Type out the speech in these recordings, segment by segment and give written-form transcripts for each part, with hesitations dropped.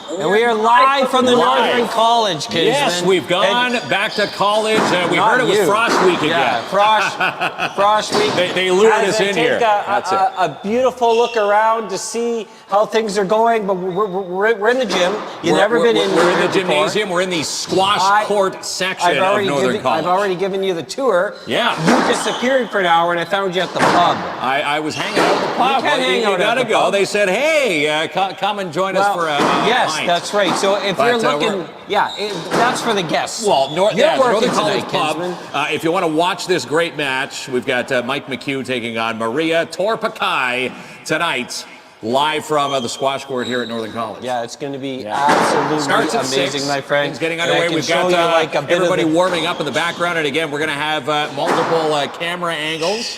And we are live from the Northern College, Kinsman. Yes, we've gone back to college. We heard it was Frost Week again. Yeah, Frost Week. They lured us in here. That's a beautiful look around to see how things are going, but we're in the gym. You've never been in. We're in the gymnasium. We're in the squash court section of Northern College. I've already given you the tour. Yeah. You disappeared for an hour, and I found you at the pub. I was hanging out at the pub. You can't hang out at the pub. They said, hey, come and join us for a yes, pint. that's right. So if you're looking, that's for the guests. Well, Northern College Pub. If you want to watch this great match, we've got Mike McCue taking on Maria Toorpakai tonight, live from the squash court here at Northern College. Yeah, it's going to be absolutely amazing, 6. my friend. It's getting underway. We've got everybody warming up in the background, and again, we're going to have multiple camera angles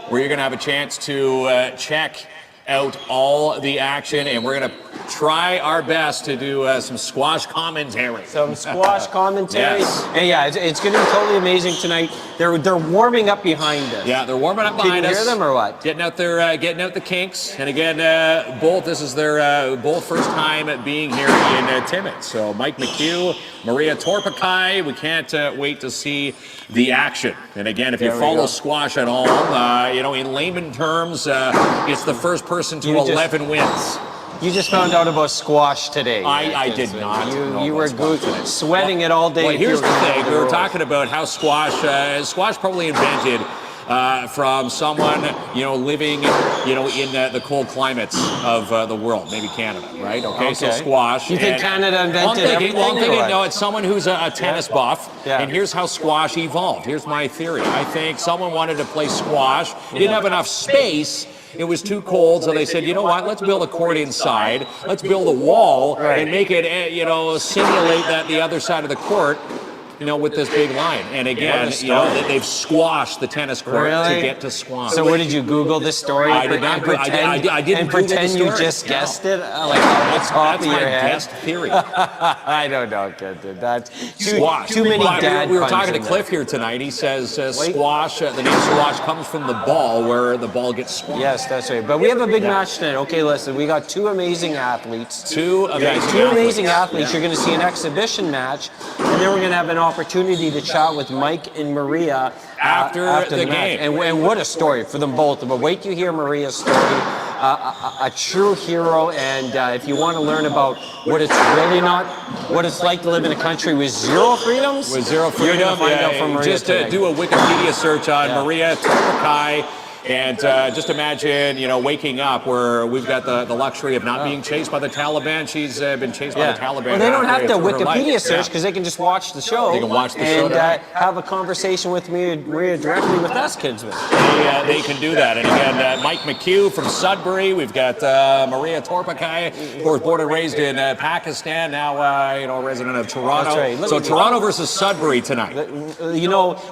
where you're going to have a chance to check out all the action, and we're going to try our best to do some squash commentary. Some squash commentary. Yes. And it's going to be totally amazing tonight. They're warming up behind us. Yeah, they're warming up behind us. Can you hear them or what? Getting out the kinks. And again, this is their both first time being here in Timmins. So Mike McCue, Maria Toorpakai, we can't wait to see the action. And again, if you follow squash at all, in layman terms, it's the first person to 11 wins. You just found out about squash today. I did not. You were sweating it all day. Well, here's the thing. We were talking about how squash probably invented from someone, living, in the cold climates of the world, maybe Canada, right? Okay, so squash. You think Canada invented everything? Well, I'm thinking, no, it's someone who's a tennis buff, and here's how squash evolved. Here's my theory. I think someone wanted to play squash, didn't have enough space. It was too cold, so they said, you know what, let's build a court inside, let's build a wall, and make it, simulate that the other side of the court, with this big line. And again, they've squashed the tennis court to get to squash. So what did you Google this story? I did not. I didn't pretend you just guessed it, like off the top of your head. That's my guest theory. I don't know, that's squash. Too many dad We were puns talking to in Cliff here tonight. He says squash. The name squash comes from the ball, where the ball gets squashed. Yes, that's right. But we have a big match tonight. Okay, listen, we got two amazing athletes. Two amazing athletes. You're going to see an exhibition match, and then we're going to have an opportunity to chat with Mike and Maria after the game. And what a story for them both. But wait till you hear Maria's story. A true hero, and if you want to learn about what it's like to live in a country with zero freedoms, you're going to find out from Maria just do a Wikipedia search on Maria Toorpakai. And just imagine, waking up where we've got the luxury of not being chased by the Taliban. She's been chased by the Taliban. Well, they don't have to Wikipedia search because they can just watch the show. They can watch the show and have a conversation with Maria directly with us, Kinsman. They can do that. And again, Mike McCue from Sudbury. We've got Maria Toorpakai, who was born and raised in Pakistan, now resident of Toronto. That's right. So Toronto versus Sudbury tonight.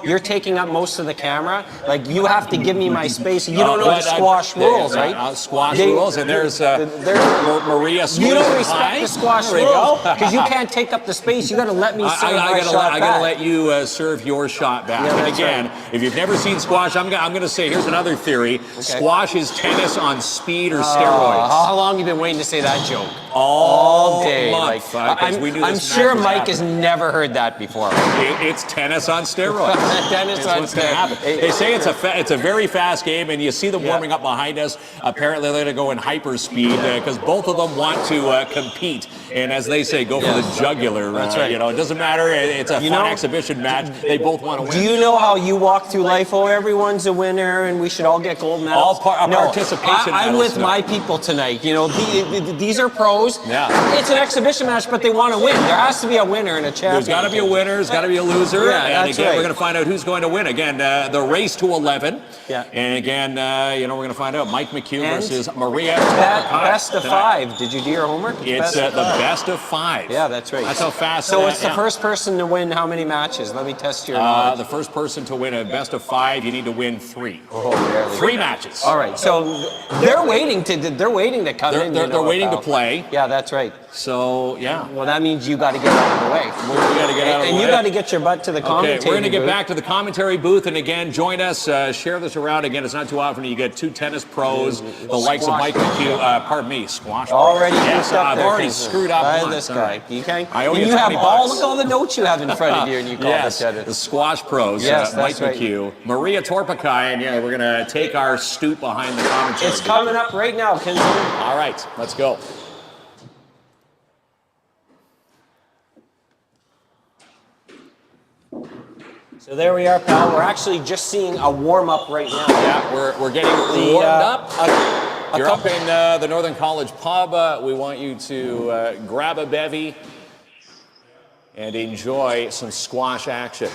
You're taking up most of the camera. Like, you have to give me my space. You don't know the squash rules, right? Squash rules, and there's Maria. You don't respect the squash rules because you can't take up the space. You got to let me serve my shot back. I got to let you serve your shot back. Yeah, and again, if you've never seen squash, I'm going to say here's another theory: squash is tennis on speed or steroids. How long have you been waiting to say that joke? All day. Month, I'm sure Mike has never heard that before. It's tennis on steroids. Tennis on steroids. They say it's a very fast game, and you see them warming up behind us. Apparently, they're going to go in hyperspeed because both of them want to compete. And as they say, go for the jugular. That's right. It doesn't matter. It's a fun exhibition match. They both want to win. Do you know how you walk through life? Oh, everyone's a winner, and we should all get gold medals. Participation I'm medals. with my people tonight. These are pros. Yeah. It's an exhibition match, but they want to win. There has to be a winner and a champion. There's got to be a winner. There's got to be a loser. And again, we're going to find out who's going to win. Again, the race to 11. Yeah. And again, we're going to find out Mike McCue versus Maria. Best of 5. Did you do your homework? It's the best of 5. Yeah, that's right. That's how fast. So it's the first person to win how many matches? Let me test your knowledge. The first person to win a best of 5, you need to win 3. Oh, barely. 3 matches. All right. So they're waiting to come in. They're waiting to play. Yeah, that's right. So yeah. Well, that means you got to get out of the way. We got to get out of the way. And you got to get your butt to the commentary. Okay, we're going to get back to the commentary booth, and again, join us. Share this around. Again, it's not too often you get 2 tennis pros, the likes of Mike McCue. Pardon me, squash. Already. Yes, I've already screwed screwed up By once. this All guy. right. You can't. I owe you You have 20 all, bucks. look all the notes you have in front of you, and you call Yes, it tennis. the squash pros, Yes, Mike that's right. McCue, Maria Toorpakai, and yeah, we're going to take our stoop behind the commentary. It's coming up right now, KINZ. All right, let's go. So there we are, pal. We're actually just seeing a warm-up right now. Yeah, we're getting warmed up. You're up in the Northern College pub. We want you to grab a bevy and enjoy some squash action.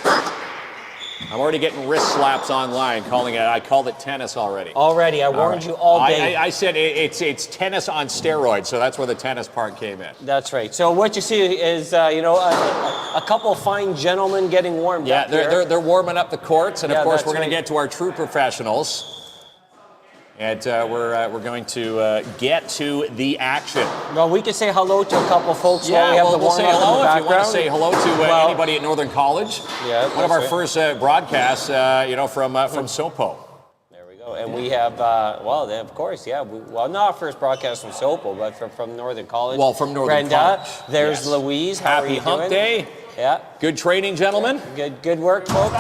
I'm already getting wrist slaps online calling it. I called it tennis already. Already, I warned you all day. I said it's tennis on steroids, so that's where the tennis part came in. That's right. So what you see is, a couple fine gentlemen getting warmed up. Yeah, they're warming up the courts, and of course that's we're going right. to get to our true professionals. And we're going to get to the action. Well, we could say hello to a couple folks while we Yeah, have the we'll say warm-up in hello the if you want background. to say hello to anybody at Northern College. Yeah, one of our that's first broadcasts, from SOPO. There we go. And we have, of course, yeah. Not our first broadcast from SOPO, but from Northern College. Well, from Northern College. There's Yes. Louise. How are Happy you Hump doing? Day. Yeah. Good training, gentlemen. Good work, folks.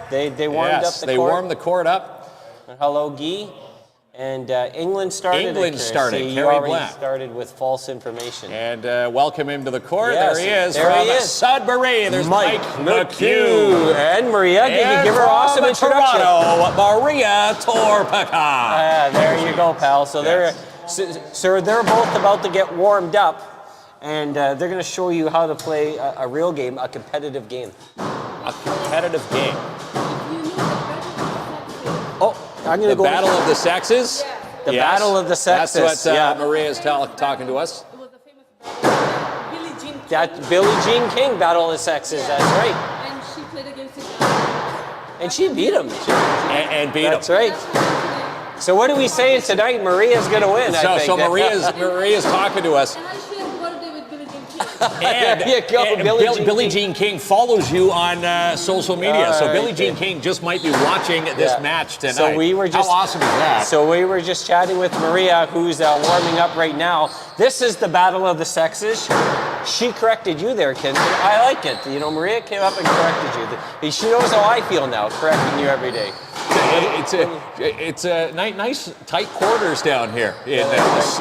They warmed up the court. They warmed the court up. Hello, Guy. And England started. England started. You Kerry already Black. started with false information. And welcome him to the court. Yes, there he is. there from he is. Sudbury. There's Mike McCue. And Maria. Can you And give her an awesome from introduction? Toronto, Maria Toorpakai. There you go, pal. So Yes. they're both about to get warmed up, and they're going to show you how to play a real game, a competitive game. A competitive game. Oh, I'm going to The go. battle of the sexes. The battle of the sexes. That's what yeah. Maria is talking to us. It was the famous Billie Jean King. That Billie Jean King battle of the sexes. That's right. And she played against him. And she beat him. And beat That's him. right. So what are we saying tonight? Maria's going to win. I think. So Maria's talking to us. And I shared a birthday with Billie Jean King. And, There you go, and Billie Jean King follows you on social media. So All Billie right, Jean then. King just might be watching this Yeah. match tonight. So we were just, How awesome is that? So we were just chatting with Maria, who's warming up right now. This is the battle of the sexes. She corrected you there, KINZ. I like it. Maria came up and corrected you. She knows how I feel now, correcting you every day. It's a nice tight quarters down here in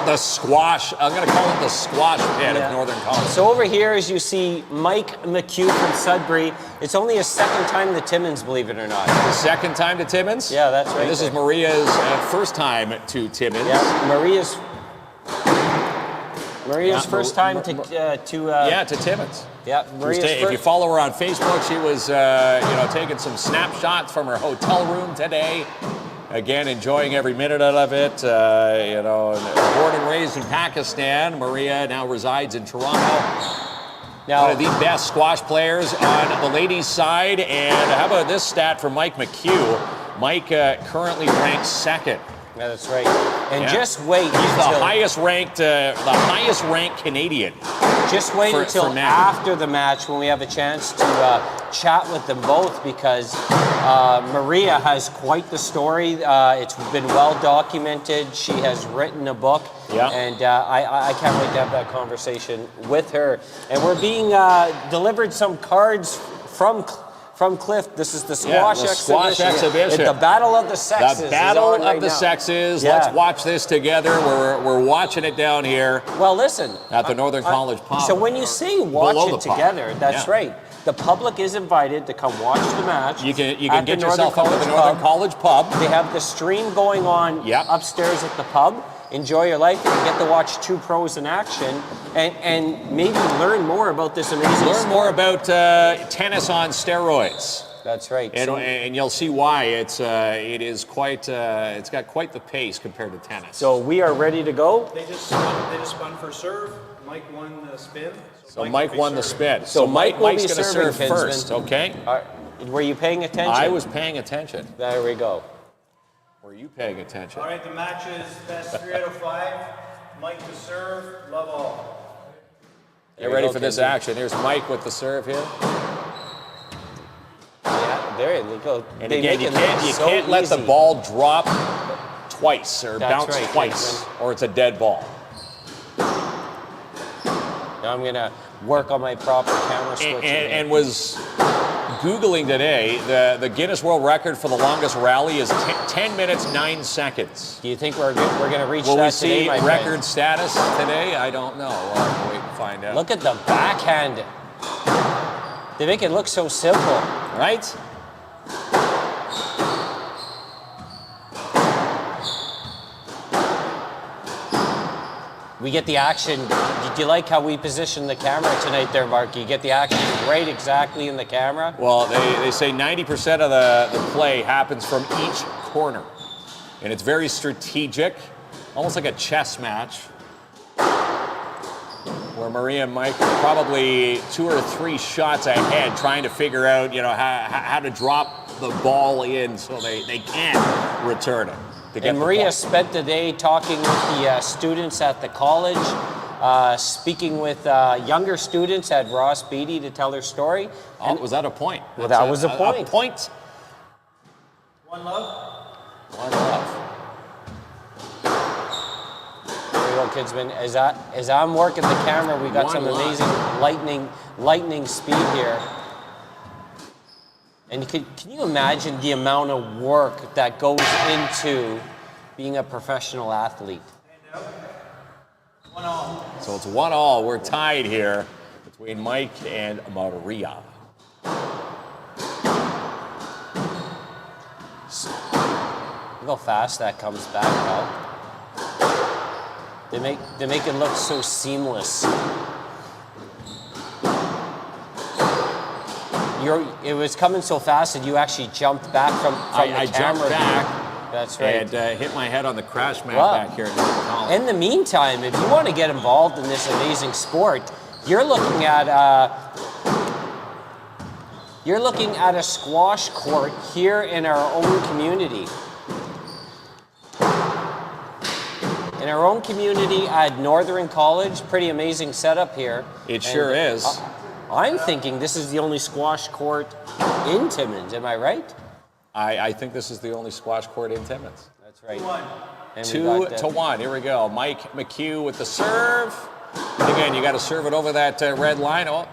the squash. I'm going to call it the squash pit of Northern College. So over here, as you see, Mike McCue from Sudbury. It's only his second time to Timmins, believe it or not. The second time to Timmins? Yeah, that's right. And this is Maria's first time to Timmins. Yeah, Maria's first time to Timmins. Yeah, Maria's If you follow her on Facebook, she was taking some snapshots from her hotel room today. Again, enjoying every minute of it. Born and raised in Pakistan, Maria now resides in Toronto. Now, One of the best squash players on the ladies' side. And how about this stat from Mike McCue? Mike currently ranks second. yeah, that's right. And Yeah. just wait He's the until highest ranked Canadian. Just wait for until men. after the match when we have a chance to chat with them both, because Maria has quite the story. It's been well documented. She has written a book. Yeah. And I can't wait to have that conversation with her. And we're being delivered some cards from Cliff. This is the squash the squash exhibition. The battle of the sexes. The is battle on right of the now. sexes. Yeah. Let's watch this together. We're watching it down here Well, listen. at the Northern College pub. So when you say watch Below it the pub. together, that's Yeah. right. The public is invited to come watch the match. You can at get the yourself Northern up at the College Northern College pub. They have the stream going on Yep. upstairs at the pub. Enjoy your life. You get to watch two pros in action and maybe learn more about this amazing Learn sport. more about tennis on steroids. That's right. And you'll see why it's got quite the pace compared to tennis. So we are ready to go. They just spun for serve. Mike won the spin. So Mike won the spin. So Mike will Mike's be going to serving, serve Kinsman. first, okay? Were you paying attention? I was paying attention. There we go. Were you paying attention? All right, the match is best 3 out of 5. Mike to serve. Love all. Get ready for this action. Here's Mike with the serve here. Yeah, there you go. And They again, make you it so can't let the easy. ball drop twice or That's bounce right, twice, Kinsman. or it's a dead ball. Now I'm gonna work on my proper camera switch. And was Googling today, the Guinness World Record for the longest rally is 10 minutes, 9 seconds. Do you think we're gonna reach Will that we see today, my record friend? status today? I don't know. We'll have to wait and find out. Look at the backhand. They make it look so simple. Right? We get the action. Do you like how we position the camera tonight there, Mark? You get the action right exactly in the camera. Well, they say 90% of the play happens from each corner. And it's very strategic, almost like a chess match, where Maria and Mike are probably 2 or 3 shots ahead trying to figure out, how to drop the ball in so they can return it. And Maria spent the day talking with the students at the college, speaking with younger students at Ross Beatty to tell their story. Oh, was that a point? Well, that was a point. A point. One love. One love. There we go, Kinsman. As I'm working the camera, we got One some love. amazing lightning speed here. And can you imagine the amount of work that goes into being a professional athlete? 1-all. So it's 1-all. We're tied here between Mike and Maria. Look how fast that comes back, pal. They make it look so seamless. It was coming so fast that you actually jumped back from I the camera. jumped back. That's right. And hit my head on the crash mat Wow. back here in the column. In the meantime, if you want to get involved in this amazing sport, you're looking at a squash court here in our own community. In our own community at Northern College, pretty amazing setup here. It sure is. I'm thinking this is the only squash court in Timmins. Am I right? I think this is the only squash court in Timmins. That's right. 2-1. And we 2-1. Here we go. Mike McCue with the serve. And again, you got to serve it over that red line. Oh,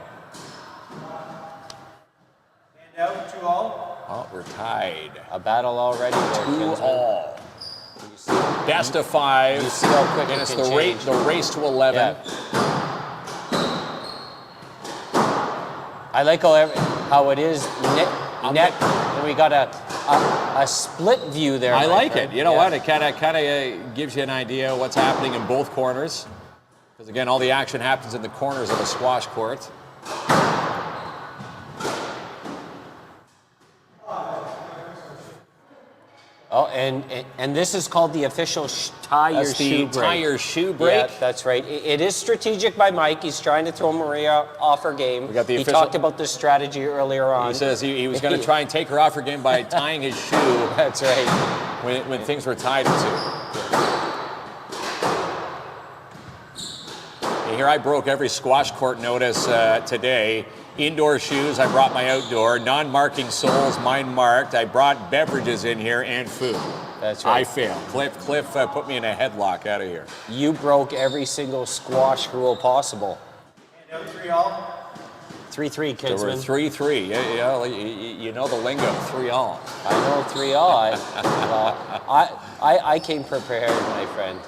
Hand out. 2-all. oh, we're tied. a battle already. there, Kinsman. 2-all. You see- Best of 5. You see how quick and it it's can the change. race to 11. Yeah. I like how it is net, and we got a split view there. I my like friend. it. You know Yeah. what? It kind of gives you an idea of what's happening in both corners. Because again, all the action happens in the corners of a squash court. Oh, and this is called the official tie your That's shoe the break. tie your shoe break. Yeah, that's right. It is strategic by Mike. He's trying to throw Maria off her game. We got the he official- talked about this strategy earlier on. He says he was going to try and take her off her game by tying his shoe That's right. when things were tied at 2. And here I broke every squash court notice today. Indoor shoes, I brought my outdoor. Non-marking soles, mine marked. I brought beverages in here and food. That's right. I failed. Cliff put me in a headlock out of here. You broke every single squash rule possible. Hand out. 3-all. 3-3, There were Kinsman. 3-3. You know the lingo, 3-all. I know 3-all. I came prepared, my friend.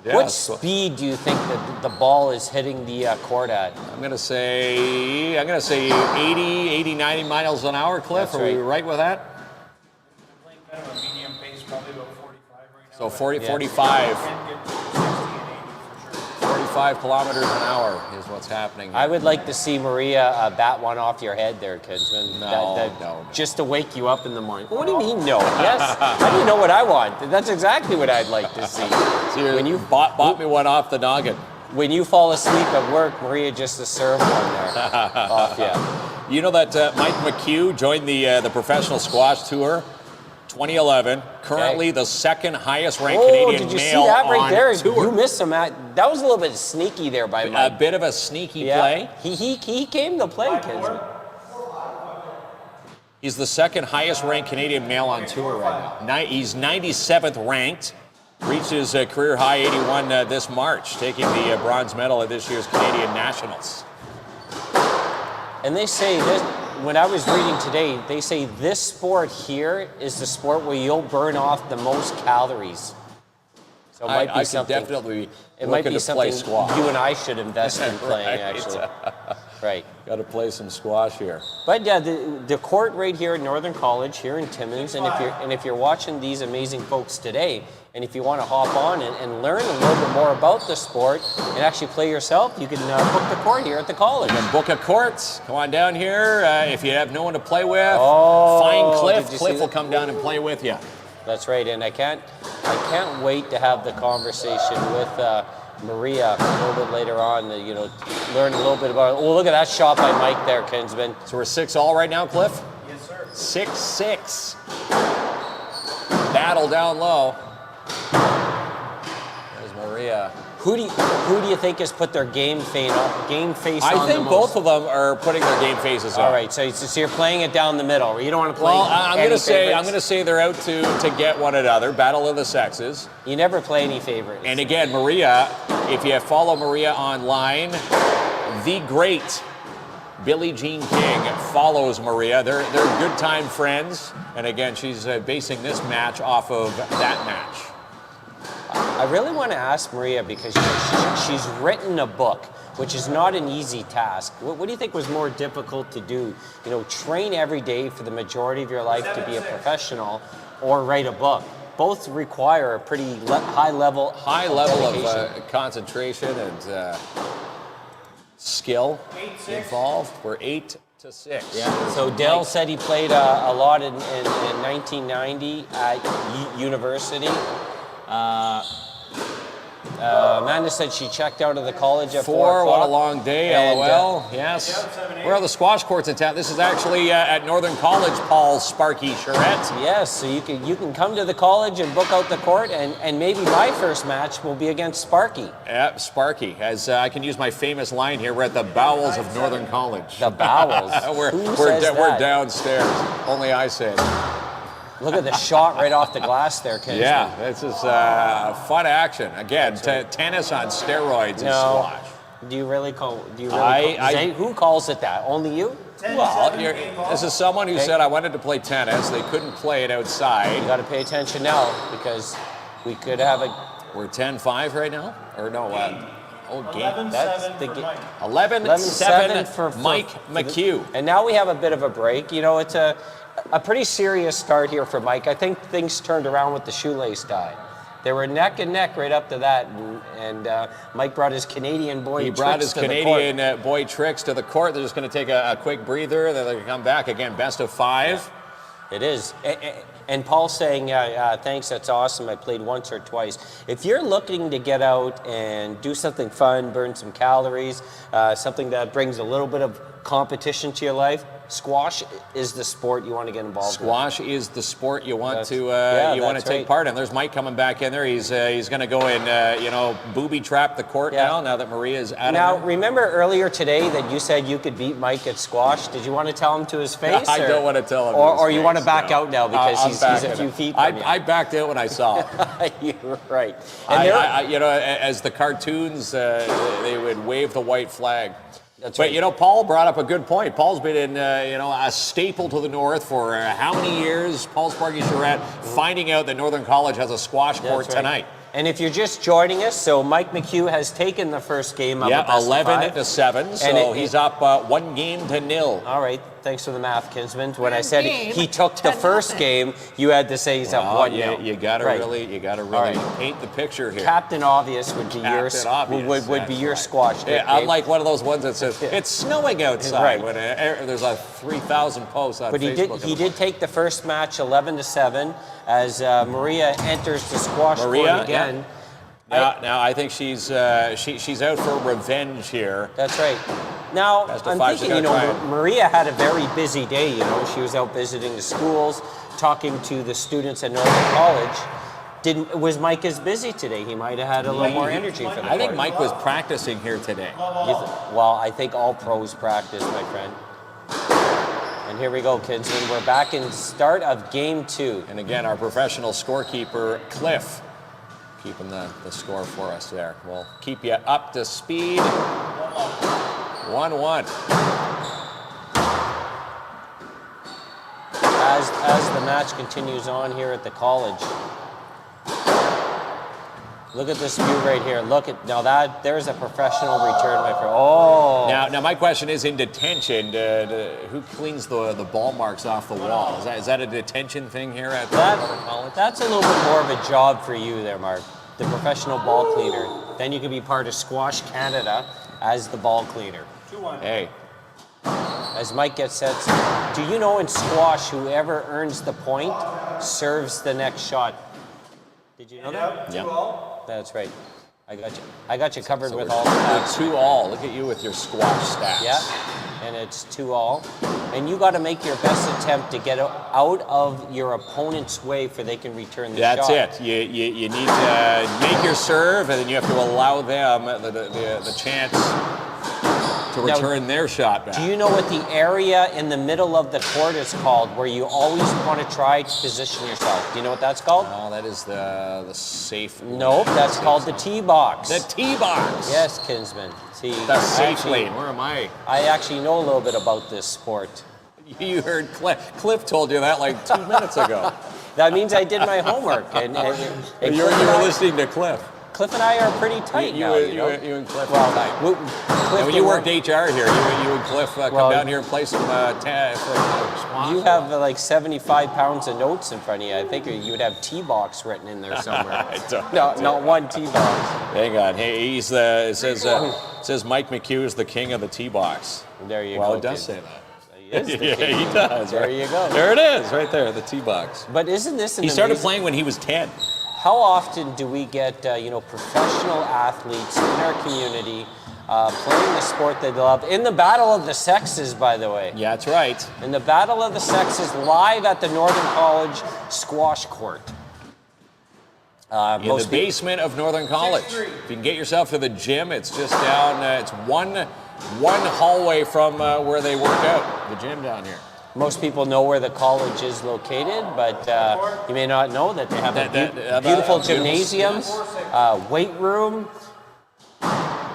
Yeah, What so speed do you think that the ball is hitting the court at? I'm gonna say 80, 90 miles an hour, Cliff. That's Are we right. right with that? I'm playing kind of a medium pace, probably about 45 right now. So but 40, Yeah. 45. can get 60 and 80 for sure. 45 kilometers an hour is what's happening here. I would like to see Maria bat one off your head there, Kinsman. No. Just to wake you up in the morning. What do you mean, no? Yes? How do you know what I want? That's exactly what I'd like to see. So When you bought me one off the noggin. when you fall asleep at work, Maria just to serve one there off you. You know that Mike McCue joined the professional squash tour 2011. Currently the second highest ranked Oh, Canadian did you see male that right on there? tour. You missed some. That was a little bit sneaky there by A Mike. bit of a sneaky Yeah, play. he came to play, Kinsman. He's the second highest ranked Canadian male on tour right now. He's 97th ranked. reaches a career high 81 this March, taking the bronze medal at this year's Canadian Nationals. And they say this, when I was reading today, they say this sport here is the sport where you'll burn off the most calories. So it might be something. Definitely it might be to something play squash. you and I should invest in playing, Right. actually. Right. Got to play some squash here. But yeah, the court right here at Northern College here in Timmins, and if you're watching these amazing folks today, and if you want to hop on and learn a little bit more about the sport and actually play yourself, you can book the court here at the college. And book a court. Come on down here. If you have no one to play with, Oh, find Cliff. did you see Cliff will that? come down and play with you. That's right, and I can't wait to have the conversation with Maria a little bit later on. You know, learn a little bit about. Oh, look at that shot by Mike there, Kinsman. So we're 6-all right now, Cliff? Yes, sir. 6-6. Battle down low. There's Maria. Who do you think has put their game face on the most? I think both of them are putting their game faces on. All right, so you're playing it down the middle. You don't want to play. Well, I'm any going favorites? to say they're out to get one another. Battle of the sexes. You never play any favorites. And again, Maria, if you follow Maria online, the great Billie Jean King follows Maria. They're good time friends. And again, she's basing this match off of that match. I really want to ask Maria because she's written a book, which is not an easy task. What do you think was more difficult to do? You know, train every day for the majority of your life to be a professional, or write a book? Both require a pretty high level of concentration and skill involved. We're 8-6. Yeah. So Dale said he played a lot in 1990 at university. Amanda said she checked out of the college at 4 o'clock. What a long day, And, LOL. Yes. Where are the squash courts in town? This is actually at Northern College, Paul Sparky Charette. Yes, so you can come to the college and book out the court, and maybe my first match will be against Sparky. Yeah, Sparky. As I can use my famous line here, we're at the bowels of Northern College. The bowels. We're downstairs. Only I say it. Look at the shot right off the glass there, Kinsman. Yeah, this is fun action. Again, tennis on steroids is squash. Do you really call? Who calls it that? Only you? Well, this is someone who said I wanted to play tennis. They couldn't play it outside. You got to pay attention now because we could have a. We're 10-5 right now, or no? Game. 11-7 for Mike. 11-7 for Mike McCue. And now we have a bit of a break. You know, it's a pretty serious start here for Mike. I think things turned around with the shoelace tie. They were neck and neck right up to that, and Mike brought his Canadian boy. He brought his Canadian boy tricks to the court. They're just going to take a quick breather. Then they're going to come back again. Best of 5. It is. And Paul's saying, thanks, that's awesome. I played once or twice. If you're looking to get out and do something fun, burn some calories, something that brings a little bit of competition to your life, squash is the sport you want to get involved in. Squash is the sport you want to take part in. There's Mike coming back in there. He's going to go and booby trap the court now that Maria is out of there. Now, remember earlier today that you said you could beat Mike at squash? Did you want to tell him to his face? I don't want to tell him Or you want to back out now because he's a few feet from you? I backed out when I saw it. You're right. As the cartoons, they would wave the white flag. That's right. But, Paul brought up a good point. Paul's been in, a staple to the North for how many years? Paul Sparky Charette finding out that Northern College has a squash court tonight. And if you're just joining us, so Mike McCue has taken the first game of the best 11-7. So he's up 1-0. All right. Thanks for the math, Kinsman. When I said he took the first game, you had to say he's up 1-0. You got to really paint the picture here. Captain Obvious would be your squash. Unlike one of those ones that says it's snowing outside when there's a 3,000 posts on Facebook. But he did take the first match 11-7 as Maria enters the squash court again. Now I think she's out for revenge here. That's right. Now I'm thinking, Maria had a very busy day. She was out visiting the schools, talking to the students at Northern College. Was Mike as busy today? He might have had a little more energy for the court. I think Mike was practicing here today. Well, I think all pros practice, my friend. And here we go, Kinsman. We're back in start of game 2. And again, our professional scorekeeper, Cliff, keeping the score for us there. We'll keep you up to speed. 1-1. As the match continues on here at the college. Look at this view right here. Look at now there's a professional return, my friend. Oh. Now my question is, in detention, who cleans the ball marks off the wall? Is that a detention thing here at Northern College? That's a little bit more of a job for you there, Mark. The professional ball cleaner. Then you can be part of Squash Canada as the ball cleaner. 2-1. Hey. As Mike gets set, do you know in squash, whoever earns the point serves the next shot? Did you know that? Yeah. That's right. I got you covered with we're all the facts. 2-all. Look at you with your squash stats. Yeah, and it's 2-all. And you got to make your best attempt to get out of your opponent's way for they can return the shot. That's it. You need to make your serve, and then you have to allow them the chance to return their shot back. Do you know what the area in the middle of the court is called, where you always want to try to position yourself? Do you know what that's called? Oh, that is the safe. Nope, that's called the tee box. The tee box. Yes, Kinsman. See, The safe lane. Where am I? I actually know a little bit about this sport. You heard Cliff told you that like 2 minutes ago. That means I did my homework. And you were listening to Cliff. Cliff and I are pretty tight now. You and Cliff. Well, Cliff, when you worked HR here, you and Cliff come down here and play some squash. You have like 75 pounds of notes in front of you. I think you would have T-box written in there somewhere. No, not one T-box. Hang on. Hey, it says Mike McCue is the king of the T-box. There you go. Well, it does kid. say that. He is the Yeah, king. he does. There you go. There it is, right there, the T-box. But isn't this an He started amazing- playing when he was 10. How often do we get professional athletes in our community playing the sport they love in the battle of the sexes, by the way? Yeah, that's right. In the battle of the sexes, live at the Northern College squash court. In the basement of Northern College. If you can get yourself to the gym, it's just down. It's one hallway from where they work out. The gym down here. Most people know where the college is located, but you may not know that they have a beautiful gymnasium, weight room,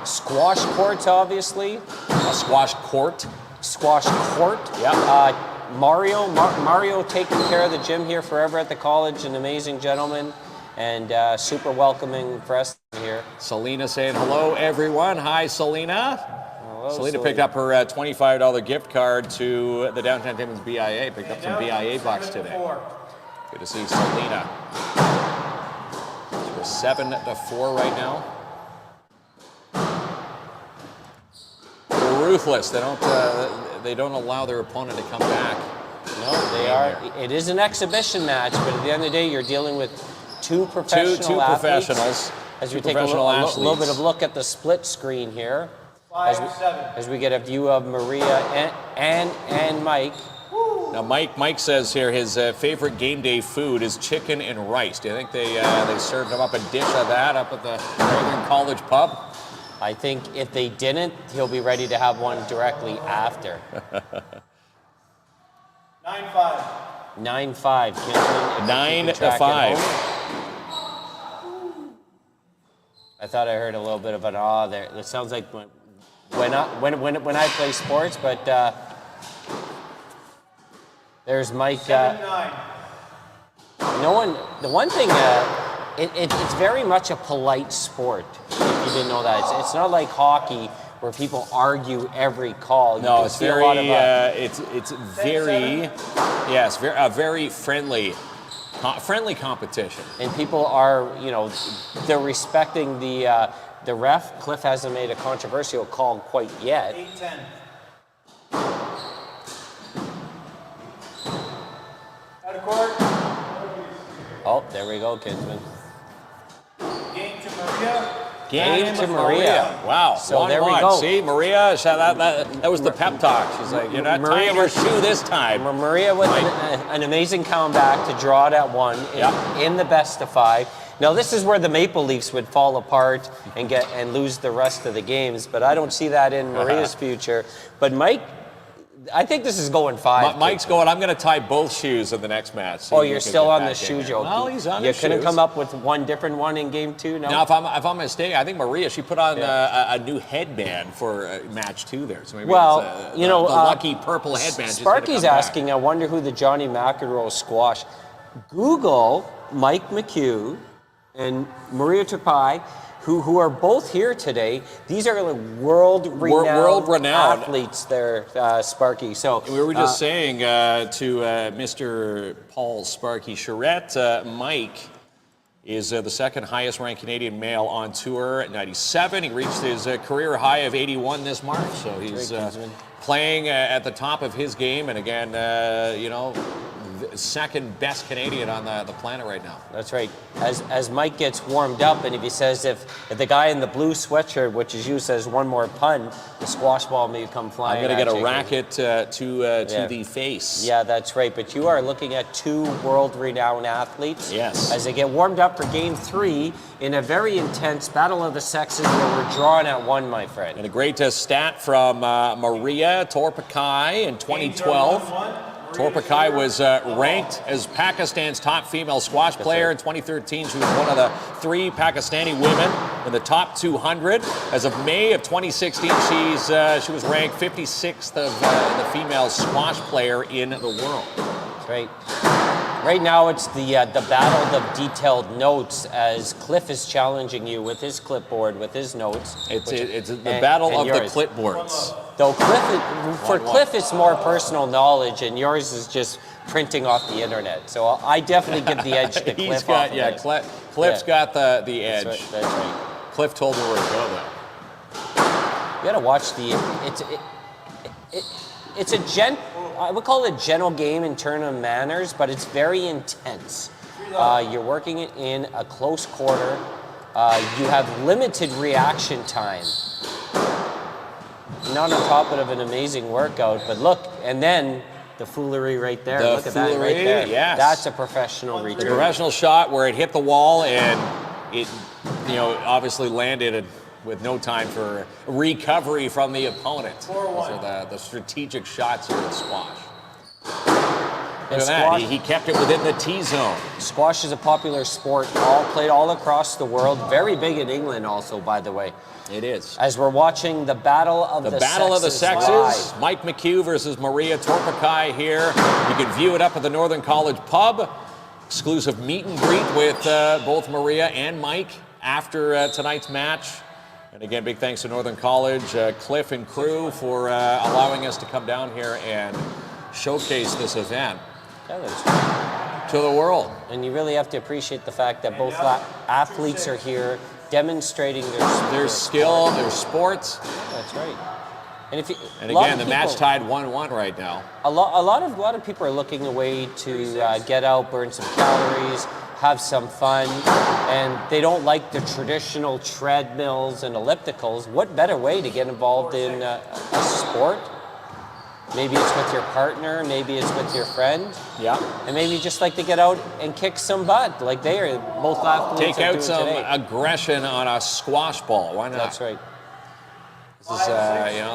squash courts, obviously. A squash court. Squash court. Yeah. Mario taking care of the gym here forever at the college, an amazing gentleman, and super welcoming for us here. Selena saying hello, everyone. Hi, Selena. Hello, Selena picked up her $25 gift card to the Downtown Timmins BIA. Picked up some BIA bucks today. Good to see Selena. So we're 7-4 right now. They're ruthless. They don't allow their opponent to come back. No, they are. It is an exhibition match, but at the end of the day, you're dealing with two professional two athletes. professionals. As we Two take a professional little bit athletes. of look at the split screen here. 5-7. As we get a view of Maria and Mike. Now, Mike says here his favorite game day food is chicken and rice. Do you think they served him up a dish of that up at the Northern College pub? I think if they didn't, he'll be ready to have one directly after. 9-5. 9-5. 9-5. I thought I heard a little bit of an awe there. It sounds like when I play sports, but there's Mike. 7-9. The one thing, it's very much a polite sport. If you didn't know that, it's not like hockey where people argue every call. You No, can it's see a very lot of, very friendly competition. and people are, they're respecting the ref. Cliff hasn't made a controversial call quite yet. 8-10. Out of court. Oh, there we go, Kinsman. Game to Maria. Game to Maria. Wow. So there we 1-1. go. See, Maria, that was the pep talk. She's like, you're not tying your shoe this time. Maria with an amazing comeback to draw it at 1 in the best of 5. Now this is where the Maple Leafs would fall apart and lose the rest of the games, but I don't see that in Maria's future. But Mike, I think this is going 5. Mike's going, I'm going to tie both shoes in the next match. Oh, you're still on the shoe joke. Well, he's on you his couldn't shoes. come up with one different one in game 2, no? Now, if I'm mistaken, I think Maria, she put on a new headband for match 2 there. So maybe well, it's, you know, the lucky purple headband. Sparky's asking, I wonder who the Johnny McEnroe squash. Google Mike McCue and Maria Toorpakai, who are both here today. These are like world-renowned athletes there, Sparky. So we were just saying to Mr. Paul Sparky Charette, Mike is the second highest ranked Canadian male on tour at 97. He reached his career high of 81 this March. So he's playing at the top of his game. And again, you know, second best Canadian on the planet right now. That's right. As Mike gets warmed up, and if he says if the guy in the blue sweatshirt, which is you, says one more pun, the squash ball may come flying. I'm going to get a racket to the face. Yeah, that's right. But you are looking at 2 world-renowned athletes. Yes. As they get warmed up for game 3 in a very intense battle of the sexes where we're drawn at 1, my friend. And a great stat from Maria Toorpakai in 2012. Toorpakai was ranked as Pakistan's top female squash player in 2013. She was one of the 3 Pakistani women in the top 200. As of May of 2016, she was ranked 56th of the female squash player in the world. That's right. Right now, it's the battle of detailed notes as Cliff is challenging you with his clipboard, with his notes. It's the battle of the clipboards. Though Cliff, it's more personal knowledge, and yours is just printing off the internet. So I definitely give the edge to Cliff. Cliff's got the edge. That's right. Cliff told me where to go though. You gotta watch it's a I would call it a gentle game in terms of manners, but it's very intense. You're working it in a close quarter. You have limited reaction time. Not on top of an amazing workout, but look, and then the foolery right there. Look at that right there. Yes. That's a professional return. The professional shot where it hit the wall and it, you know, obviously landed with no time for recovery from the opponent. Those are the strategic shots here in squash. Look at that, he kept it within the T-zone. Squash is a popular sport, played all across the world. Very big in England also, by the way. It is. As we're watching the battle of the sexes live. Mike McCue versus Maria Toorpakai here. You can view it up at the Northern College Pub. Exclusive meet and greet with both Maria and Mike after tonight's match. And again, big thanks to Northern College, Cliff and crew for allowing us to come down here and showcase this event to the world. And you really have to appreciate the fact that both athletes are here demonstrating their skill, their sports. That's right. And again, the match tied 1-1 right now. A lot of people are looking away to get out, burn some calories, have some fun, and they don't like the traditional treadmills and ellipticals. What better way to get involved in a sport? Maybe it's with your partner, maybe it's with your friend. Yeah. And maybe you just like to get out and kick some butt, like they are both athletes. Take out some aggression on a squash ball. Why not? That's right.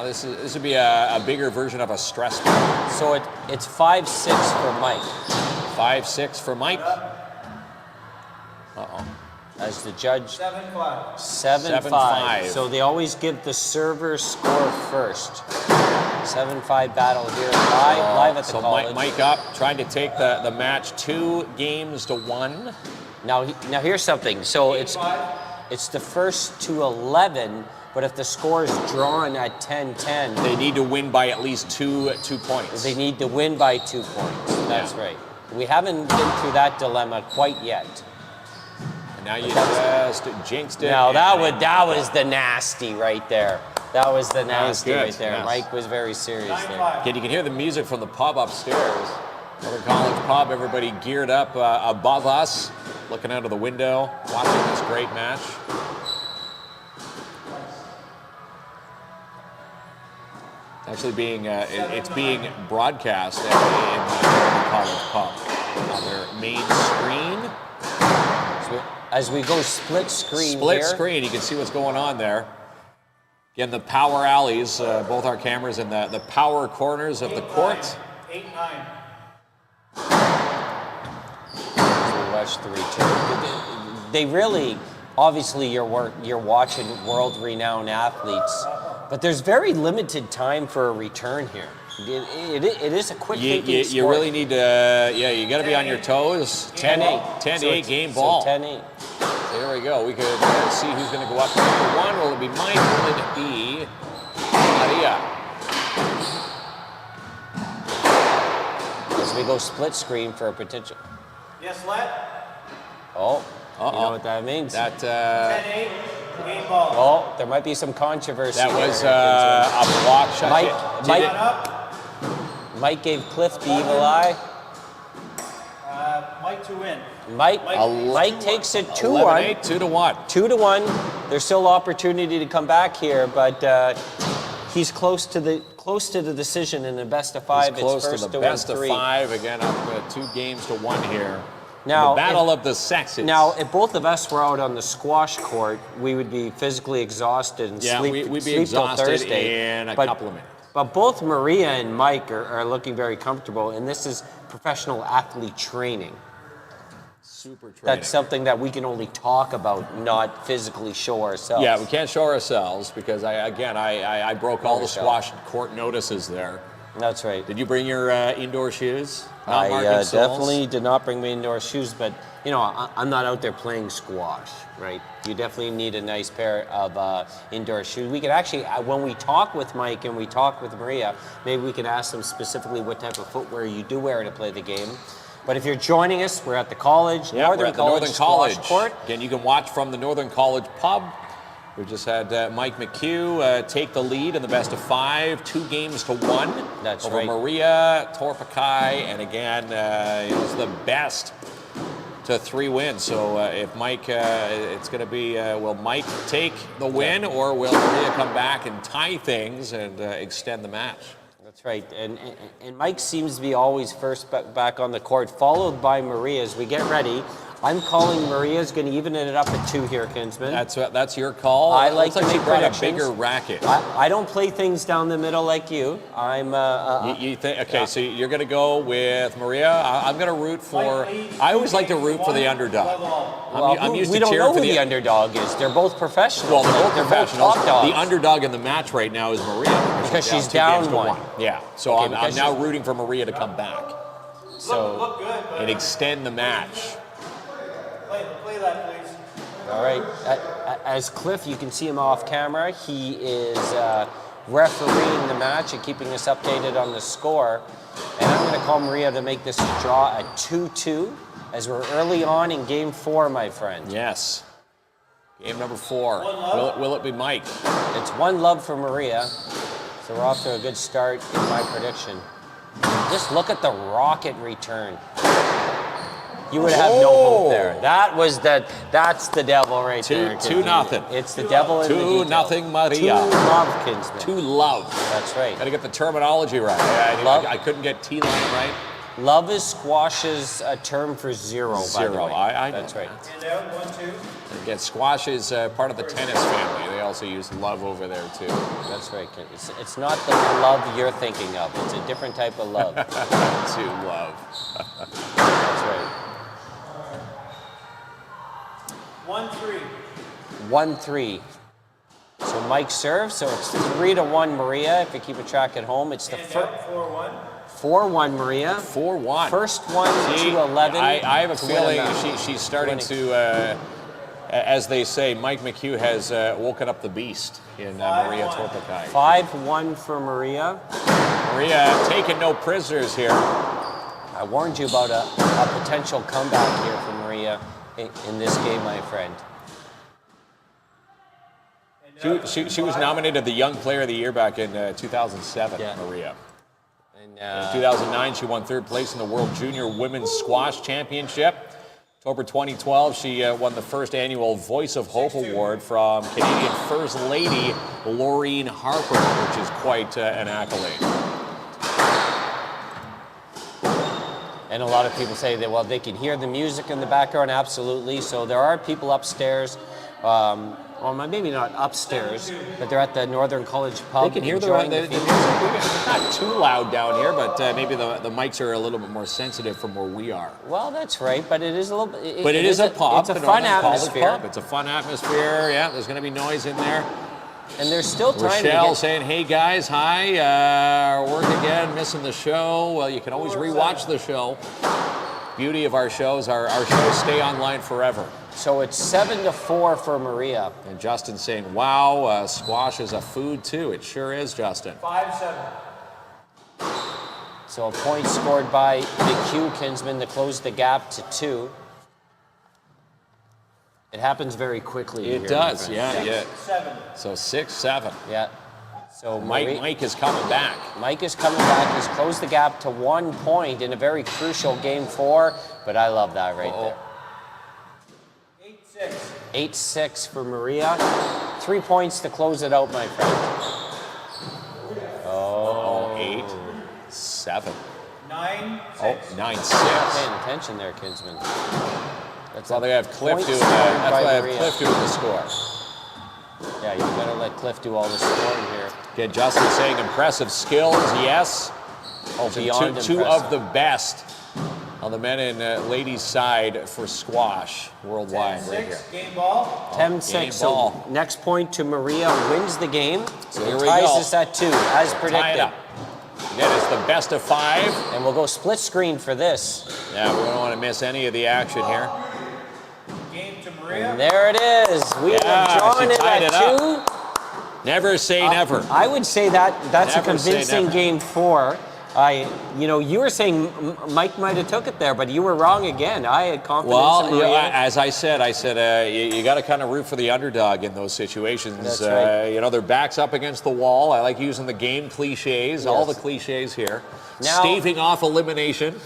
This is this would be a bigger version of a stress ball. So it's 5-6 for Mike. 5-6 for Mike. As the judge. 7-5. 7-5. So they always give the server score first. 7-5 battle here live at the college. So Mike up, trying to take the match 2-1. Now here's something. So it's the first to 11, but if the score is drawn at 10-10, they need to win by at least two points. They need to win by 2 points. That's right. We haven't been through that dilemma quite yet. And now you just jinxed it. Now that was the nasty right there. That was the nasty right there. Yes. Mike was very serious there. You can hear the music from the pub upstairs. Northern College Pub, everybody geared up above us, looking out of the window, watching this great match. Actually it's being broadcast in the Northern College Pub on their main screen. As we go split screen Split screen, you can see what's going on there. Again, the power alleys, both our cameras in the power corners of the court. 8-9. We watched the return. They really, obviously, you're watching world-renowned athletes, but there's very limited time for a return here. It is a quick thinking sport. You really need to, you got to be on your toes. 10-8. 10-8 game ball. So 10-8. There we go. We could see who's going to go up to number one. Will it be Mike? Will it be Maria? As we go split screen for a potential. Yes, let. Oh, you know what that means? That 10-8, game ball. Oh, there might be some controversy. that was there. a block shot. Mike gave Cliff the evil eye. Mike to win. Mike takes it 2-1. 2-1. 2-1. There's still opportunity to come back here, but he's close to the decision in the best of five. He's close it's first to the best of five. Again, up 2 games to 1 here. Now, the battle of the sexes. Now, if both of us were out on the squash court, we would be physically exhausted and we'd be sleep till exhausted Thursday. in a couple of minutes. But both Maria and Mike are looking very comfortable, and this is professional athlete training. Super training. That's something that we can only talk about, not physically show ourselves. Yeah, we can't show ourselves because I broke all the squash court notices there. That's right. Did you bring your indoor shoes? I definitely did not bring my indoor shoes, but you know, I'm not out there playing squash, right? You definitely need a nice pair of indoor shoes. We could actually, when we talk with Mike and we talk with Maria, maybe we could ask them specifically what type of footwear you do wear to play the game. But if you're joining us, we're at the college, Northern College squash court. Again, you can watch from the Northern College pub. We just had Mike McCue take the lead in the best of 5, 2 games to 1. That's over right. Maria, Toorpakai, and again, it was the best to 3 wins. So if Mike, it's going to be, will Mike take the win or will Maria come back and tie things and extend the match? That's right, and Mike seems to be always first back on the court, followed by Maria as we get ready. I'm calling Maria's going to even it up at 2 here, Kinsman. That's your call. I like to she make brought predictions. a bigger racket. I don't play things down the middle like you. I'm. You think? Okay, so you're going to go with Maria. I'm going to root for. I always like to root for the underdog. I'm used we to don't cheering know for who the underdog is. They're both professionals. Well, they're both professionals. top dogs. The underdog in the match right now is Maria because she's 2 down games to 1. Yeah, so Okay, I'm now rooting for Maria to come back So Look good, but and extend the match. play that, please. all right, as Cliff, you can see him off camera. He is refereeing the match and keeping us updated on the score. And I'm going to call Maria to make this draw a 2-2 as we're early on in game 4, my friend. Yes. Game number 4. Will it be Mike? It's 1-0 for Maria. So we're off to a good start in my prediction. Just look at the rocket return. You would have no hope there. That's the devil right there. 2-0. It's the devil in the details. 2-0 Maria. 2-0, Kinsman. 2-love. That's right. Got to get the terminology right. I couldn't get T-line right. Love is squash's term for 0, by the way. I know. That's right. And out, 1-2. Again, squash is part of the tennis family. They also use love over there, too. That's right. It's not the love you're thinking of. It's a different type of love. To love. That's right. 1-3. 1-3. So Mike serves, so it's 3-1 Maria. If you keep a track at home, it's the And first. out, 4-1. 4-1 Maria. 4-1. First one See, to 11. I have a to win feeling match. she's starting to, as they say, Mike McCue has woken up the beast in Maria Toorpakai. 5-1 for Maria. Maria taking no prisoners here. I warned you about a potential comeback here for Maria in this game, my friend. She was nominated the Young Player of the Year back in 2007, Yeah. Maria. And, In 2009, she won 3rd place in the World Junior Women's Squash Championship. October 2012, she won the first annual Voice of Hope Award from Canadian First Lady Laureen Harper, which is quite an accolade. And a lot of people say that, well, they can hear the music in the background. Absolutely. So there are people upstairs Well, maybe not upstairs, but they're at the Northern College pub. They can hear the enjoying music. field. It's not too loud down here, but maybe the mics are a little bit more sensitive from where we are. Well, that's right, but it is a little bit. But it is a pub. It's a the fun Northern College atmosphere. pub. It's a fun atmosphere. Yeah, there's going to be noise in there. And there's still time to Rochelle get... saying, "Hey guys, hi. Work again, missing the show." Well, you can always rewatch the show. Beauty of our shows, our shows stay online forever. So it's 7-4 for Maria. And Justin saying, "Wow, squash is a food too." It sure is, Justin. 5-7. So a point scored by McCue Kinsman to close the gap to 2. It happens very quickly. It does, yeah. 6-7. So 6-7. Yeah. So Mike is coming back. Mike is coming back. He's closed the gap to 1 point in a very crucial game 4. But I love that right there. 8-6. 8-6 for Maria. 3 points to close it out, my friend. Oh, 8-7. 9-6. Oh, 9-6. Paying attention there, Kinsman. That's Well, they have Cliff point doing scored that's by why I have Maria. Cliff doing the score. Yeah, you gotta let Cliff do all the scoring here. Okay, Justin saying impressive skills, yes. Oh, So beyond two impressive. of the best on the men and ladies side for squash worldwide right here. 10-6. Game ball. 10-6. Game So ball. next point to Maria wins the game. So It here we ties go. us at 2, as Tie it predicted. up. Then it's the best of 5. And we'll go split screen for this. Yeah, we don't want to miss any of the action here. Game to Maria. And there it is. We Yeah, have drawn she it tied at it up. 2. Never say never. I would say that's Never a say convincing never. game 4. You were saying Mike might have took it there, but you were wrong again. I had confidence in Well, Maria. as I said, you got to kind of root for the underdog in those situations. That's right. Their backs up against the wall. I like using the game cliches, all the cliches here. Now- Staving off elimination.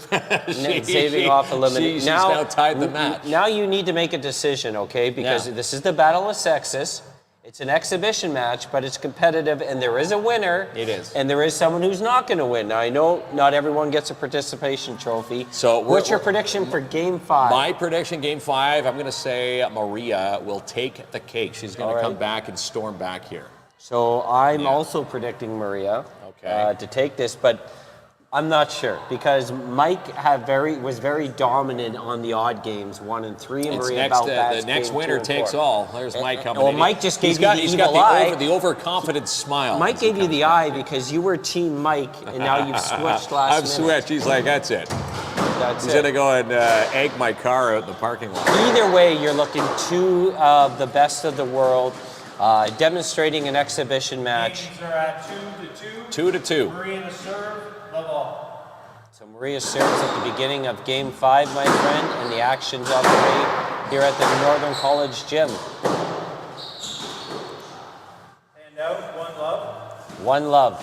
Saving off elimination. She's now tied the match. Now you need to make a decision, okay? Because Yeah. this is the Battle of Sexes. It's an exhibition match, but it's competitive, and there is a winner. It is. And there is someone who's not going to win. Now, I know not everyone gets a participation trophy. So what's your prediction for Game 5? My prediction, Game 5, I'm going to say Maria will take the cake. She's going All to come right. back and storm back here. So I'm also predicting Maria to take this, but I'm not sure because Mike was very dominant on the odd games 1 and 3, and It's Maria next, Balbaz the next game winner 2 and takes 4. all. There's Mike coming well, in. Mike just gave He's you got, the he's evil got eye. the overconfident smile. Mike gave you the eye because you were Team Mike, and now you've switched last I've minute. switched. He's like, that's it. That's He's it. going to go and egg my car out in the parking lot. Either way, you're looking 2 of the best of the world, demonstrating an exhibition match. Games are at 2-2. 2-2. Maria to serve. Love all. So Maria serves at the beginning of Game 5, my friend, and the action's on the way here at the Northern College gym. And out. One love. One love.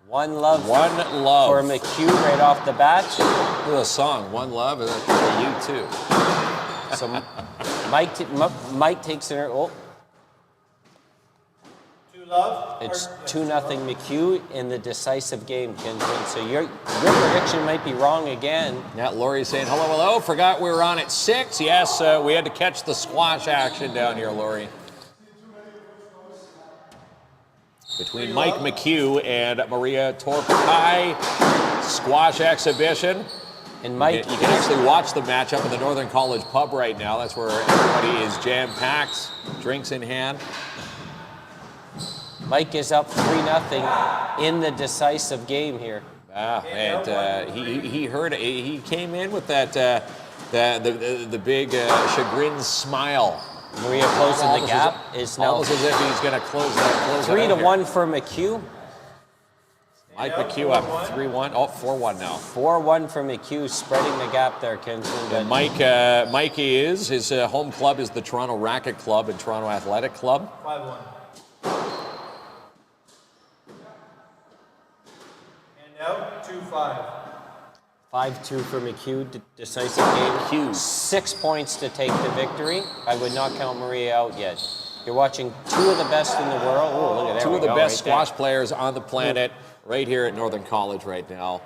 One love. One love. For McCue right off the bat. Look at the song, One Love, and that's for you too. So Mike takes it. Oh, 2 love. it's 2-0 McCue in the decisive game, Kinsman. So your prediction might be wrong again. Yeah, Lori's saying, hello. Forgot we were on at 6. Yes, we had to catch the squash action down here, Lori. Between Mike McCue and Maria Toorpakai, squash exhibition. And Mike, You can actually watch the match up in the Northern College pub right now. That's where everybody is jam-packed, drinks in hand. Mike is up 3-0 in the decisive game here. And he heard it. He came in with that the big chagrin smile. Maria closing the gap is now Almost as if he's going to close that. 3-1 for McCue. Mike McCue up 3-1. Oh, 4-1 now. 4-1 for McCue, spreading the gap there, Kinsman. And Mike his home club is the Toronto Racket Club and Toronto Athletic Club. 5-1. And out. 2-5. 5-2 for McCue, decisive game. Hughes. 6 points to take the victory. I would not count Maria out yet. You're watching 2 of the best in the world. Oh, look at that. 2 of the best squash players on the planet right here at Northern College right now.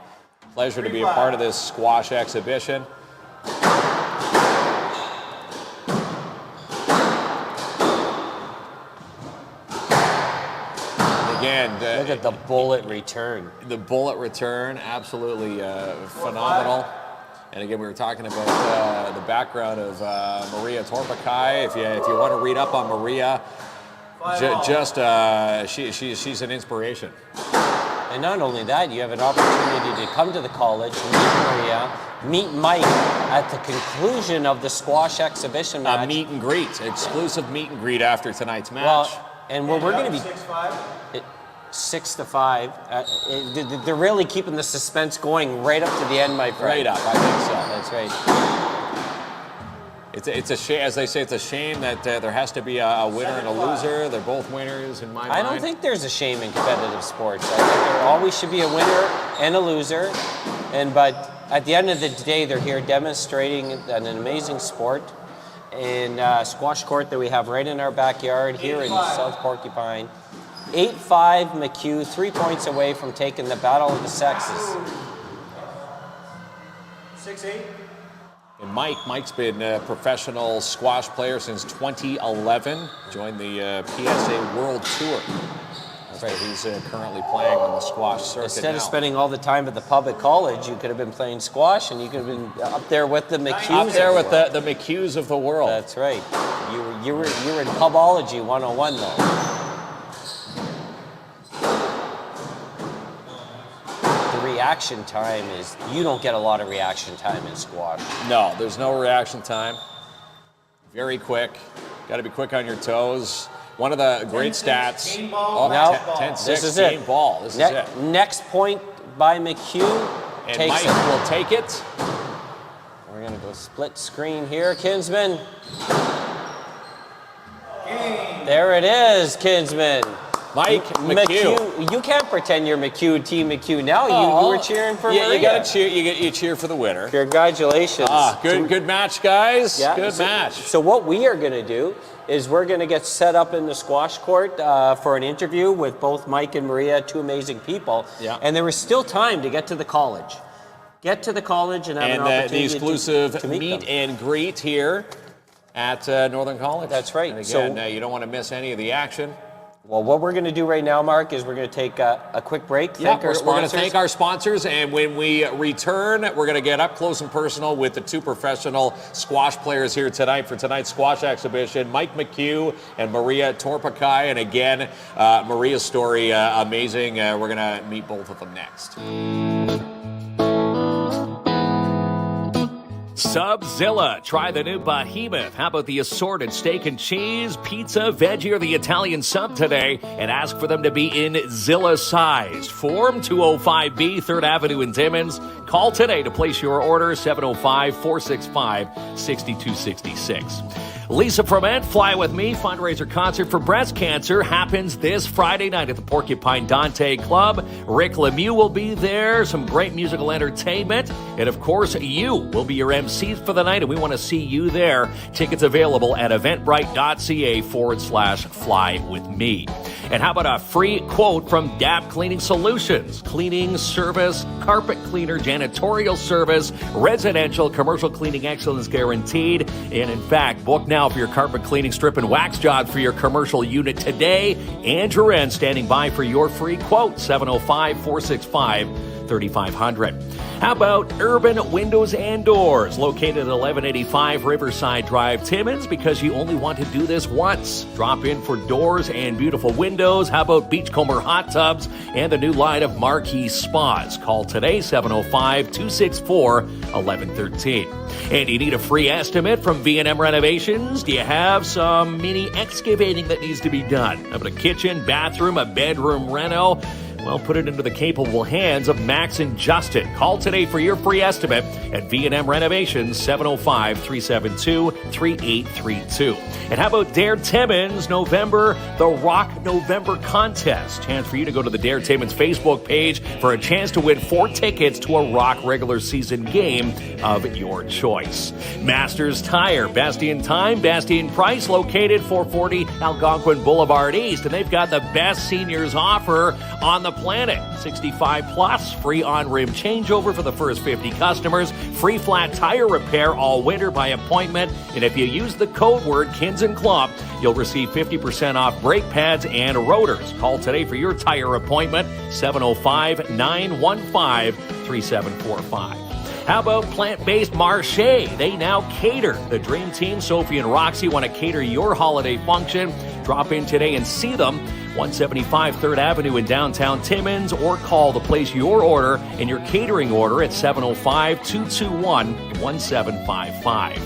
Pleasure to be a part of this squash exhibition. again, Look at the bullet return. the bullet return, absolutely phenomenal. And again, we were talking about the background of Maria Toorpakai. If you want to read up on Maria, she's an inspiration. And not only that, you have an opportunity to come to the college, meet Maria, meet Mike at the conclusion of the squash exhibition match. A meet and greet, exclusive meet and greet after tonight's match. Well, and we're going to be 6-5. 6-5. They're really keeping the suspense going right up to the end, my friend. Right up, I think so. That's right. It's a shame, as they say, it's a shame that there has to be a winner and a loser. They're both winners in my mind. I don't think there's a shame in competitive sports. I think there always should be a winner and a loser. But at the end of the day, they're here demonstrating an amazing sport in squash court that we have right in our backyard here in South Porcupine. 8-5 McCue, 3 points away from taking the battle of the sexes. 6-8. And Mike's been a professional squash player since 2011. Joined the PSA World Tour. That's right. He's currently playing on the squash circuit. Instead of now. spending all the time at the pub at college, you could have been playing squash, and you could have been up there with the McCues. Up there with the McCues of the world. That's right. You were in pubology 101 though. Reaction time is, you don't get a lot of reaction time in squash. No, there's no reaction time. Very quick. Got to be quick on your toes. One of the great stats. Game ball. No, 10-6 this is game it. ball. This is it. Next point by McCue And takes Mike it. will take it. We're going to go split screen here, Kinsman. There it is, Kinsman. Mike McCue. You can't pretend you're McCue, Team McCue now. You were cheering for Maria. You got to cheer. You cheer for the winner. Congratulations. Good match, guys. Yeah, Good match. So what we are going to do is we're going to get set up in the squash court for an interview with both Mike and Maria, two amazing people. Yeah. And there is still time to get to the college. Get to the college and have an opportunity the exclusive to meet them. and greet here at Northern College. That's right. And again, you don't want to miss any of the action. Well, what we're going to do right now, Mark, is we're going to take a quick break. Thank our We're going to sponsors. thank our sponsors, and when we return, we're going to get up close and personal with the two professional squash players here tonight for tonight's squash exhibition, Mike McCue and Maria Toorpakai. And again, Maria's story, amazing. We're going to meet both of them next. Subzilla. Try the new Behemoth. How about the assorted steak and cheese, pizza, veggie, or the Italian sub today? And ask for them to be in Zilla-sized. Form 205B, 3rd Avenue in Timmins. Call today to place your order, 705-465-6266. Lisa Ferment, Fly With Me fundraiser concert for breast cancer happens this Friday night at the Porcupine Dante Club. Rick Lemieux will be there, some great musical entertainment, and of course, you will be your MCs for the night, and we want to see you there. Tickets available at eventbrite.ca/flywithme. And how about a free quote from DAP Cleaning Solutions? Cleaning service, carpet cleaner, janitorial service, residential, commercial cleaning excellence guaranteed. And in fact, book now for your carpet cleaning, strip, and wax job for your commercial unit today. Andrew Wren standing by for your free quote, 705-465-3500. How about Urban Windows and Doors, located at 1185 Riverside Drive, Timmins, because you only want to do this once. Drop in for doors and beautiful windows. How about Beachcomber Hot Tubs and the new line of Marquee Spas? Call today, 705-264-1113. And you need a free estimate from V&M Renovations? Do you have some mini excavating that needs to be done? How about a kitchen, bathroom, a bedroom reno? Well, put it into the capable hands of Max and Justin. Call today for your free estimate at V&M Renovations, 705-372-3832. And how about Dare Timmins November, the Rock November contest? Chance for you to go to the Dare Timmins Facebook page for a chance to win 4 tickets to a Rock regular season game of your choice. Masters Tire, best in time, best in price, located 440 Algonquin Boulevard East. And they've got the best seniors offer on the planet. 65 plus, free on-rim changeover for the first 50 customers, free flat tire repair all winter by appointment, and if you use the code word KINZ and KLOMP, you'll receive 50% off brake pads and rotors. Call today for your tire appointment, 705-915-3745. How about plant-based Marché? They now cater. The Dream Team, Sophie and Roxy, want to cater your holiday function. Drop in today and see them. 175 3rd Avenue in downtown Timmins, or call to place your order and your catering order at 705-221-1755.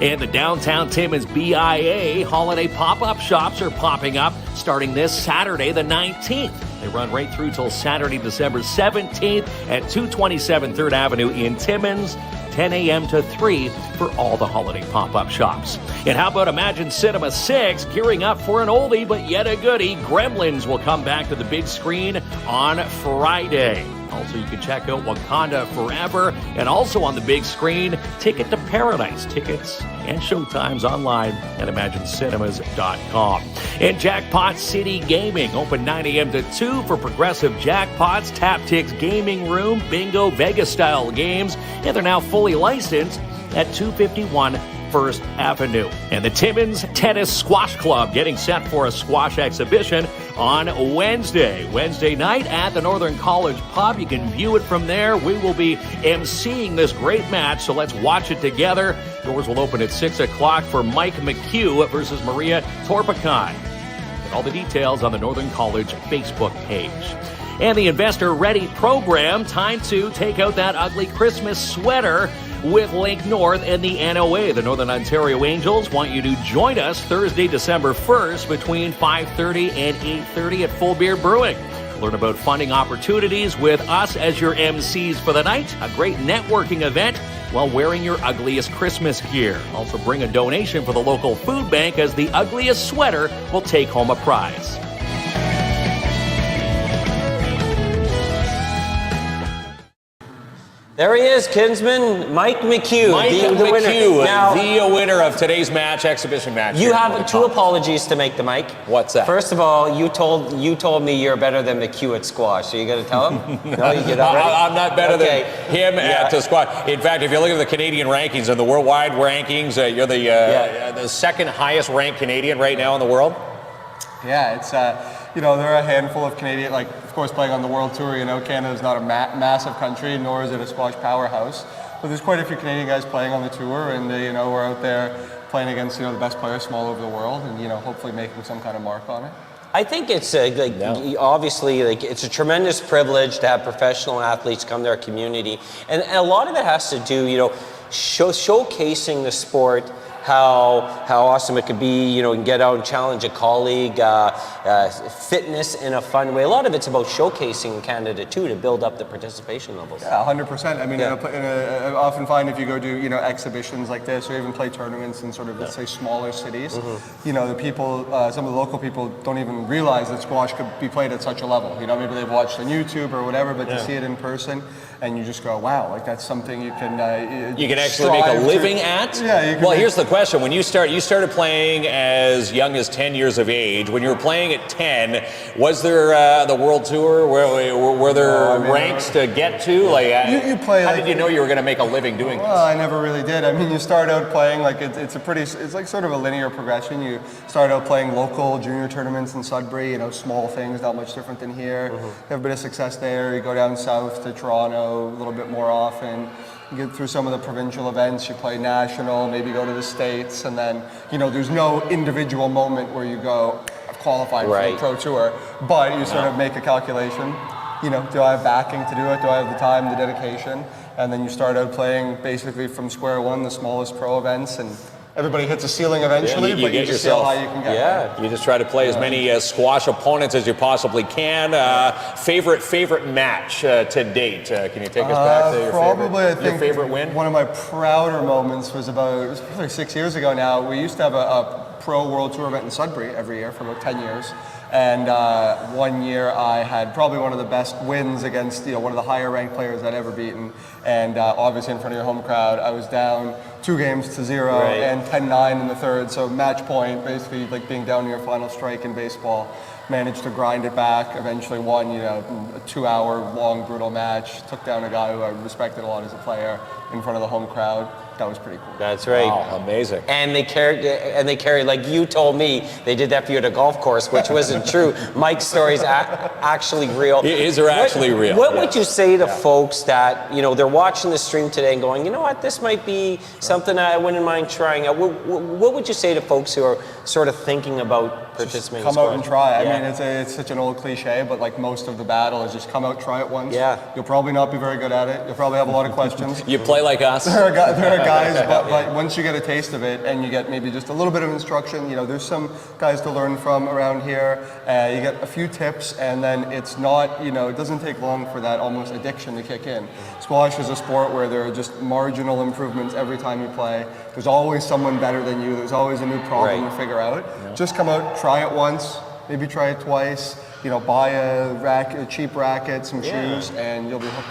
And the downtown Timmins BIA holiday pop-up shops are popping up starting this Saturday, the 19th. They run right through till Saturday, December 17th at 227 3rd Avenue in Timmins, 10 a.m. to 3 for all the holiday pop-up shops. And how about Imagine Cinema 6 gearing up for an oldie but yet a goodie? Gremlins will come back to the big screen on Friday. Also, you can check out Wakanda Forever, and also on the big screen, Ticket to Paradise. Tickets and showtimes online at ImagineCinemas.com. And Jackpot City Gaming, open 9 a.m. to 2 for progressive jackpots, Taptics Gaming Room, Bingo, Vegas-style games, and they're now fully licensed at 251 First Avenue. And the Timmins Tennis Squash Club getting set for a squash exhibition on Wednesday night at the Northern College Pub. You can view it from there. We will be emceeing this great match, so let's watch it together. Doors will open at 6 o'clock for Mike McCue versus Maria Toorpakai. And all the details on the Northern College Facebook page. And the Investor Ready program, time to take out that ugly Christmas sweater with Link North and the NOA. The Northern Ontario Angels want you to join us Thursday, December 1st between 5:30 and 8:30 at Full Beer Brewing. Learn about funding opportunities with us as your MCs for the night. A great networking event while wearing your ugliest Christmas gear. Also bring a donation for the local food bank, as the ugliest sweater will take home a prize. There he is, Kinsman, Mike McCue, Mike the McCue, winner. Now, the winner of today's match, exhibition match. you have two apologies to make to Mike. What's that? First of all, you told me you're better than McCue at squash, so you got to tell him? No, you get it already? I'm not better than him at squash. In fact, if you look at the Canadian rankings and the worldwide rankings, you're the second highest ranked Canadian right now in the world. Yeah, it's there are a handful of Canadian, like, of course, playing on the World Tour. Canada's not a massive country, nor is it a squash powerhouse. But there's quite a few Canadian guys playing on the tour, and we're out there playing against the best players from all over the world, and hopefully making some kind of mark on it. I think it's obviously it's a tremendous privilege to have professional athletes come to our community, and a lot of it has to do, showcasing the sport. How awesome it could be, and get out and challenge a colleague, fitness in a fun way. A lot of it's about showcasing Canada too, to build up the participation levels. Yeah, 100%. I mean, I often find if you go do exhibitions like this, or even play tournaments in sort of let's say smaller cities, the people, some of the local people don't even realize that squash could be played at such a level. Maybe they've watched on YouTube or whatever, but to see it in person, and you just go, wow, like that's something you can actually make a living at. Yeah. Well, here's the question: when you started playing as young as 10 years of age. When you were playing at 10, was there the World Tour? Were there ranks to get to? You play. How did you know you were going to make a living doing this? Well, I never really did. I mean, you start out playing it's like sort of a linear progression. You start out playing local junior tournaments in Sudbury, small things, not much different than here. You have a bit of success there. You go down south to Toronto a little bit more often. You get through some of the provincial events, you play national, maybe go to the States, and then, there's no individual moment where you go, I've qualified for the Pro Tour, but you sort of make a calculation. Do I have backing to do it? Do I have the time, the dedication? And then you start out playing basically from square one, the smallest pro events, and everybody hits a ceiling eventually, but you just see how high you can get. Yeah. You just try to play as many squash opponents as you possibly can. Favorite match to date? Can you take us back to your favorite win? One of my prouder moments was probably 6 years ago now. We used to have a pro World Tour event in Sudbury every year for about 10 years. And 1 year I had probably one of the best wins against one of the higher ranked players I'd ever beaten, and obviously in front of your home crowd. I was down 2-0 and 10-9 in the third, so match point, basically like being down to your final strike in baseball. managed to grind it back, eventually won, a 2-hour long brutal match, took down a guy who I respected a lot as a player in front of the home crowd. That was pretty cool. That's right. Wow, amazing. And they carried, like you told me, they did that for you at a golf course, which wasn't true. Mike's story's actually real. These are actually real. What would you say to folks that, they're watching the stream today and going, you know what, this might be something I wouldn't mind trying out. What would you say to folks who are sort of thinking about participating in Come out and try. Yeah. I mean, it's such an old cliche, but like most of the battle is just come out, try it once. Yeah. You'll probably not be very good at it. You'll probably have a lot of questions. You play like us. There are guys, but once you get a taste of it and you get maybe just a little bit of instruction, there's some guys to learn from around here. You get a few tips, and then it's not, it doesn't take long for that almost addiction to kick in. Squash is a sport where there are just marginal improvements every time you play. There's always someone better than you. There's always a new problem to figure out. Yeah. Just come out, try it once, maybe try it twice. Buy a cheap racket, some shoes, and you'll be hooked.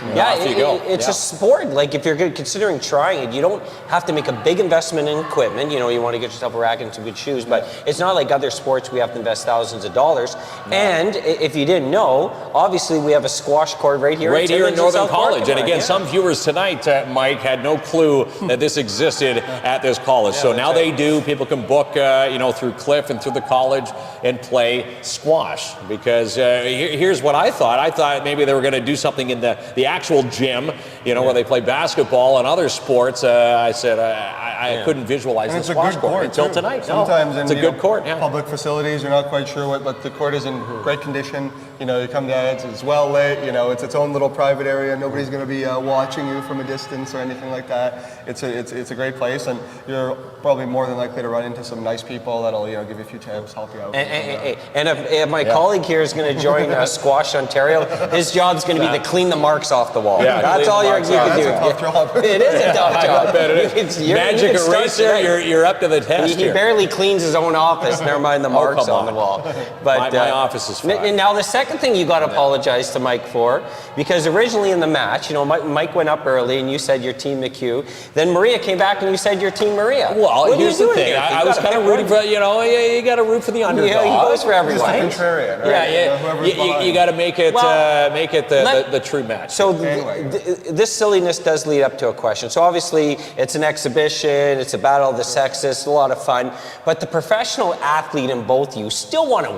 It's a sport. Like if you're considering trying it, you don't have to make a big investment in equipment. You want to get yourself a racket and some good shoes, but it's not like other sports we have to invest thousands of dollars. No. And if you didn't know, obviously we have a squash court right here in Northern College. And again, some viewers tonight, Mike, had no clue that this existed at this college. So now they do. People can book, through Cliff and through the college and play squash because. Here's what I thought. I thought maybe they were going to do something in the actual gym, where they play basketball and other sports. I said I couldn't visualize the squash court until tonight. Sometimes it's a good court. Yeah. Public facilities, you're not quite sure what the court is in great condition. You come down, it's well lit. It's its own little private area. Nobody's going to be watching you from a distance or anything like that. It's a great place, and you're probably more than likely to run into some nice people that'll give you a few tips, help you out. And if my colleague here is going to join Squash Ontario, his job's going to be to clean the marks off the wall. Yeah, that's all you can do. That's a tough job. It is a tough job. I bet it is. Magic eraser, you're up to the test. He barely cleans his own office. Never mind the marks on the wall. But my office is fine. Now the second thing you got to apologize to Mike for, because originally in the match, Mike went up early and you said your team McCue. Then Maria came back and you said your team Maria. Well, here's the thing. I was kind of rooting for, you got to root for the underdog. Yeah, he goes for everyone. Just a contrarian, right? Yeah. You got to make it the true match. So this silliness does lead up to a question. So obviously it's an exhibition, it's a battle of the sexes, a lot of fun. But the professional athlete in both you still want to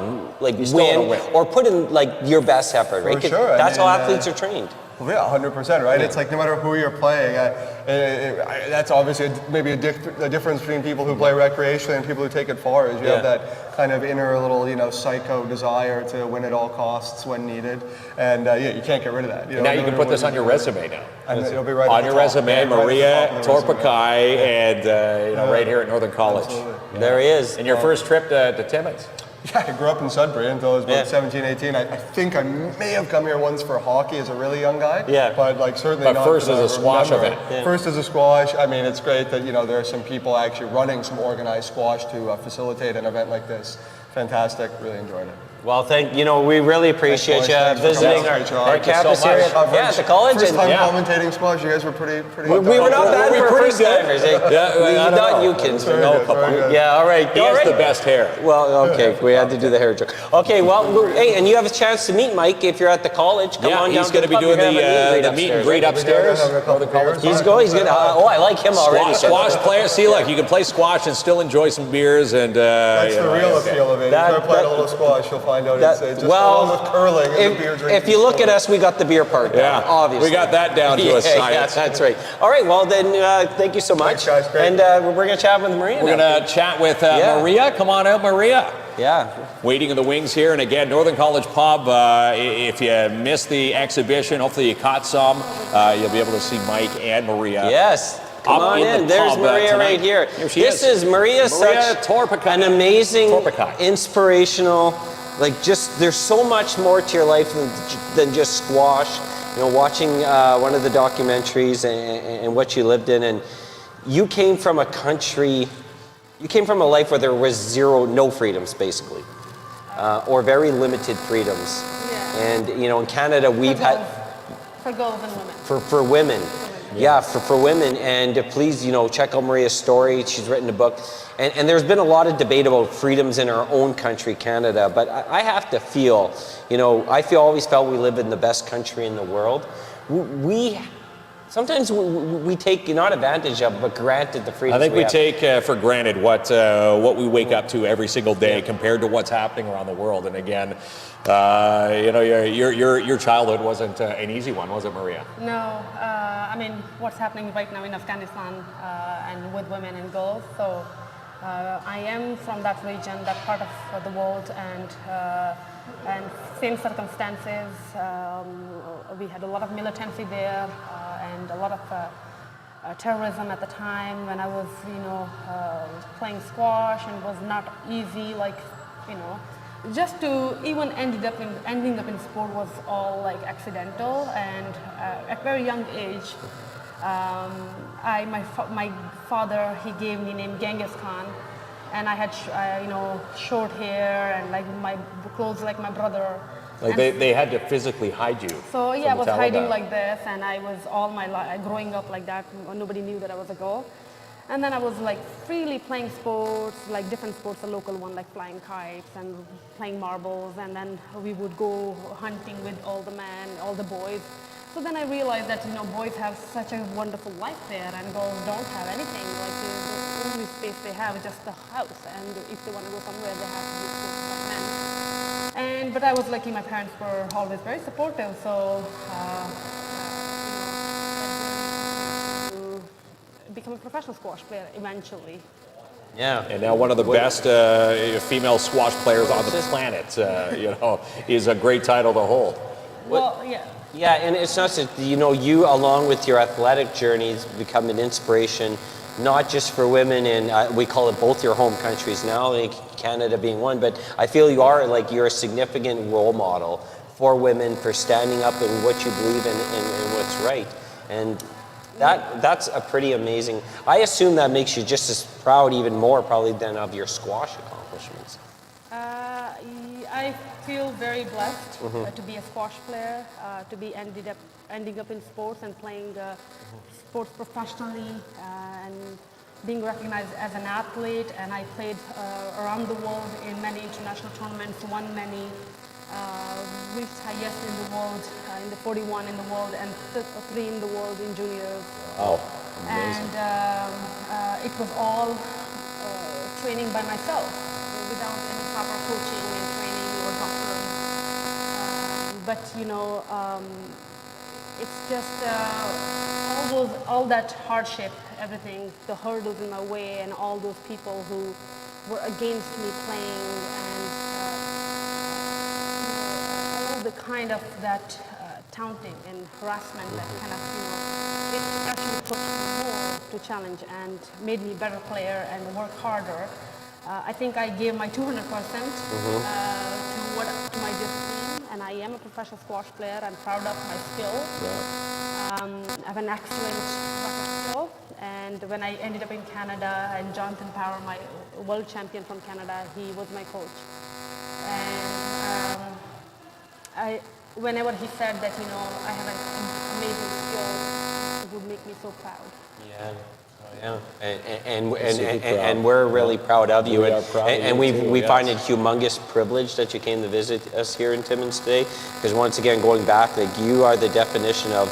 win or put in your best effort, right? For sure. That's how athletes are trained. Well, yeah, 100%, right? Yeah. It's like no matter who you're playing, that's obviously maybe a difference between people who play recreationally and people who take it far. Is you have that kind of inner little psycho desire to win at all costs when needed, and you can't get rid of that. Now you can put this on your resume now. And it'll be right on your resume, Maria Toorpakai, and right here at Northern College. Yeah. There he is. And your first trip to Timmins. Yeah, I grew up in Sudbury until I was about 17, 18. I think I may have come here once for hockey as a really young guy. Yeah. But certainly not. First as a squash event. Yeah. First as a squash. I mean, it's great that, there are some people actually running some organized squash to facilitate an event like this. Fantastic. Really enjoyed it. Well, we really appreciate you visiting our campus here at the college. First time commentating squash, you guys were pretty we were not bad for first timers. Not you, KINZ. Yeah, all right. He has the best hair. Well, okay, we had to do the hair joke. Okay, well, hey, and you have a chance to meet Mike if you're at the college. Come on down. He's going to be doing the meet and greet upstairs. He's going. I like him already. Squash player. See, look, you can play squash and still enjoy some beers. And that's the real appeal of it. If you're playing a little squash, you'll find out it's just along with curling and beer drinking. If you look at us, we got the beer part down, obviously. We got that down to a science. Yeah, that's right. All right, well then, thank you so much. Thanks, guys. Great. And we're going to chat with Maria. We're going to chat with Maria. Come on out, Maria. Yeah. Waiting in the wings here. And again, Northern College Pub, if you missed the exhibition, hopefully you caught some, you'll be able to see Mike and Maria. Yes. Come on in. There's Maria right here. This is Maria Toorpakai. An amazing, inspirational, there's so much more to your life than just squash. Watching one of the documentaries and what you lived in, and you came from a life where there was no freedoms, basically, or very limited freedoms. Yeah. And in Canada we've had for girls and women. For women. Yeah, for women. And please, check out Maria's story. She's written a book. And there's been a lot of debate about freedoms in our own country, Canada. But I have to feel, always felt we live in the best country in the world. Sometimes we take not advantage of, but granted the freedoms. I think we take for granted what we wake up to every single day compared to what's happening around the world. And again, your childhood wasn't an easy one, was it, Maria? No, what's happening right now in Afghanistan and with women and girls. So I am from that region, that part of the world, and same circumstances. We had a lot of militancy there and a lot of terrorism at the time when I was, playing squash, and it was not easy, just to even ending up in sport was all accidental. And at very young age, my father, he gave me name Genghis Khan, and I had short hair and my clothes like my brother. They had to physically hide you. So yeah, I was hiding like this, and I was all my life growing up like that. Nobody knew that I was a girl. And then I was freely playing sports, different sports, a local one like flying kites and playing marbles, and then we would go hunting with all the men, all the boys. So then I realized that boys have such a wonderful life there, and girls don't have anything. The only space they have is just the house, and if they want to go somewhere, they have to be supported by men. But I was lucky; my parents were always very supportive. So. Become a professional squash player eventually. Yeah. And now one of the best female squash players on the planet, is a great title to hold. Well, yeah. Yeah, and it's not just, you along with your athletic journeys become an inspiration, not just for women in, we call it both your home countries now, Canada being one, but I feel you're a significant role model for women, for standing up in what you believe in and what's right. And that's a pretty amazing. I assume that makes you just as proud, even more probably, than of your squash accomplishments. I feel very blessed to be a squash player, to be ending up in sports and playing sports professionally, and being recognized as an athlete. And I played around the world in many international tournaments, won many. Reached highest in the world, in the 41 in the world, and 3 in the world in juniors. Oh, amazing. And it was all training by myself, without any proper coaching and training or doctoring. It's just all that hardship, everything, the hurdles in my way, and all those people who were against me playing, and the kind of that taunting and harassment that kind of, it actually pushed me more to challenge and made me a better player and work harder. I think I gave my 200% to my discipline, and I am a professional squash player. I'm proud of my skill. Yeah. I have an excellent record skill, and when I ended up in Canada, and Jonathan Power, my world champion from Canada, he was my coach. And whenever he said that, I have an amazing skill, it would make me so proud. Yeah. And we're really proud of you. And we find it humongous privilege that you came to visit us here in Timmins today, because once again, going back, you are the definition of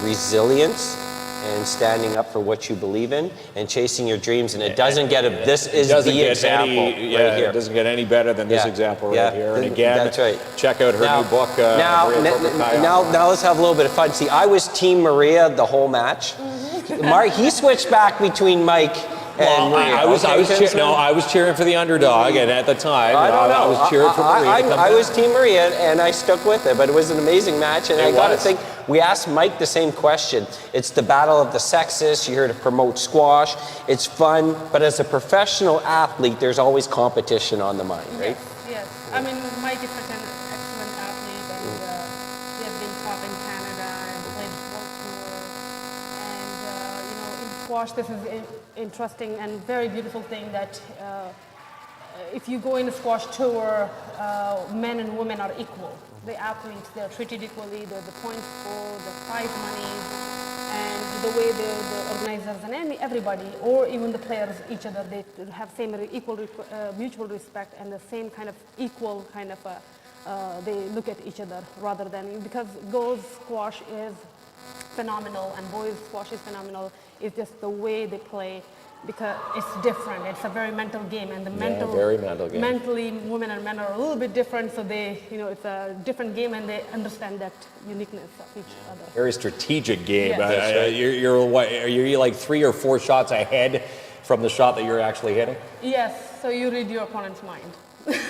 resilience and standing up for what you believe in and chasing your dreams. And it doesn't get this is the example right here. It doesn't get any better than this example right here. And again, that's right. Check out her new book. Now let's have a little bit of fun. See, I was Team Maria the whole match. Mark, he switched back between Mike and Maria. I was cheering for the underdog, and at the time, I was cheering for Maria. I was Team Maria, and I stuck with it. But it was an amazing match, and I got to think. We asked Mike the same question. It's the battle of the sexes. You're here to promote squash. It's fun, but as a professional athlete, there's always competition on the mind, right? Yes. Mike is such an excellent athlete, and he has been top in Canada and played world tour. And in squash, this is an interesting and very beautiful thing that if you go in a squash tour, men and women are equal. The athletes, they're treated equally, the points scored, the prize money, and the way the organizers and everybody, or even the players, each other, they have same equal mutual respect and the same kind of equal kind of they look at each other rather than, because girls squash is phenomenal and boys squash is phenomenal. It's just the way they play, because it's different. It's a very mental game, and the very mental game. mentally, women and men are a little bit different, so they, it's a different game, and they understand that uniqueness of each other. Very strategic game. Yes. You're what? Are you like 3 or 4 shots ahead from the shot that you're actually hitting? Yes, so you read your opponent's mind.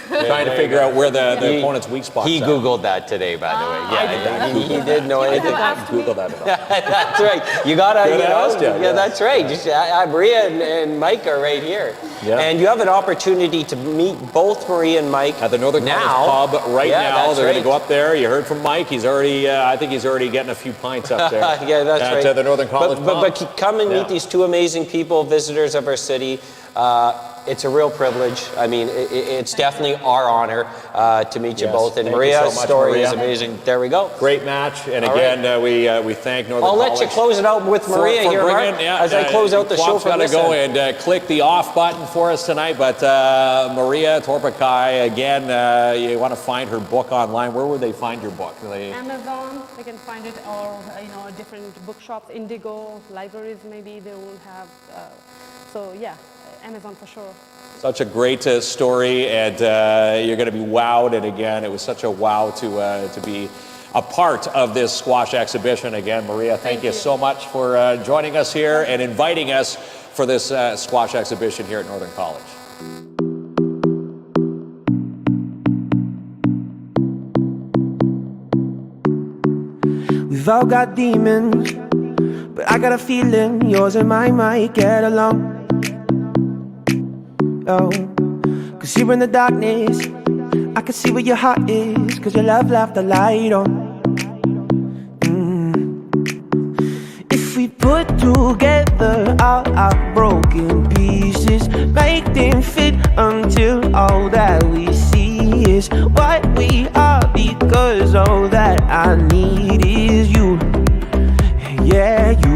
Trying to figure out where the opponent's weak spots He are. Googled that today, by the way. Yeah, he did know I anything. did not Google that at all. That's right. You gotta, Good ask, yeah. that's right. Just, Maria and Mike are right here. Yeah. And you have an opportunity to meet both Maria and Mike At the Northern College Pub right Yeah, now. that's They're going to right. go up there. You heard from Mike. He's already, I think he's already getting a few pints up there. Yeah, that's at, right. the Northern College Pub. But come and meet these two amazing people, visitors of our city. It's a real privilege. I mean, it's definitely our honor to meet you Yes. both. And Thank you Maria's so much, story Maria. is amazing. There we go. Great match. And All again, we thank Northern I'll College. let you close it out with Maria for here, bringing, Mark, yeah, as I close out the show Klomp's from got to this go end. and click the off button for us tonight. But Maria Toorpakai, again, you want to find her book online. Where would they find your book? Amazon, they can find it, or different bookshops, Indigo, libraries maybe they will have. So yeah, Amazon for sure. Such a great story, and you're going to be wowed. And again, it was such a wow to be a part of this squash exhibition. Again, Maria, thank you so much for joining us here and inviting us for this squash exhibition here at Northern College. We've all got demons, but I got a feeling yours and mine might get along. Oh, 'cause here in the darkness, I can see where your heart is, 'cause your love left the light on. If we put together all our broken pieces, make them fit until all that we see is what we are, because all that I need is you. Yeah, you.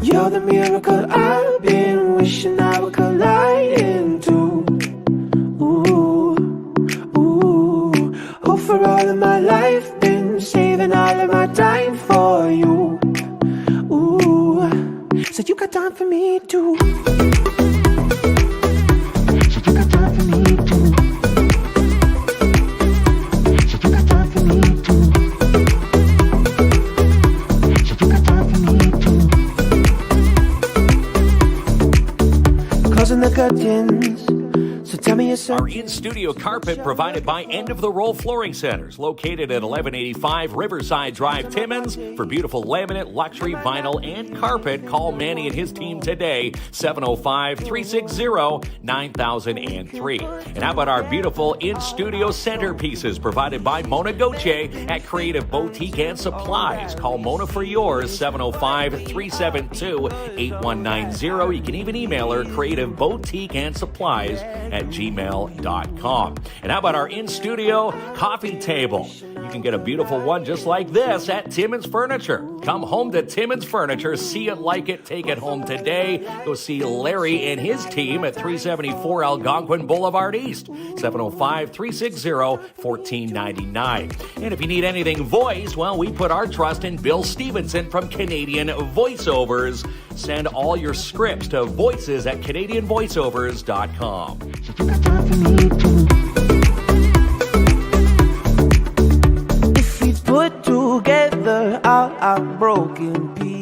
You're the miracle I've been wishing I would collide into. Ooh. Oh, for all of my life, been saving all of my time for you. Ooh, so you got time for me too. So you got time for me too. So you got time for me too. So you got time for me too. Closing the curtains, so tell me yourself. Our in-studio carpet provided by End of the Roll Flooring Centers, located at 1185 Riverside Drive, Timmins. For beautiful laminate, luxury, vinyl, and carpet, call Manny and his team today, 705-360-9003. And how about our beautiful in-studio centerpieces provided by Mona Gauthier at Creative Boutique and Supplies. Call Mona for yours, 705-372-8190. You can even email her, Creative Boutique and Supplies at gmail.com. And how about our in-studio coffee table? You can get a beautiful one just like this at Timmins Furniture. Come home to Timmins Furniture, see it, like it, take it home today. Go see Larry and his team at 374 Algonquin Boulevard East, 705-360-1499. And if you need anything voiced, well, we put our trust in Bill Stevenson from Canadian Voiceovers. Send all your scripts to voices@canadianvoiceovers.com. If we put together all our broken pieces.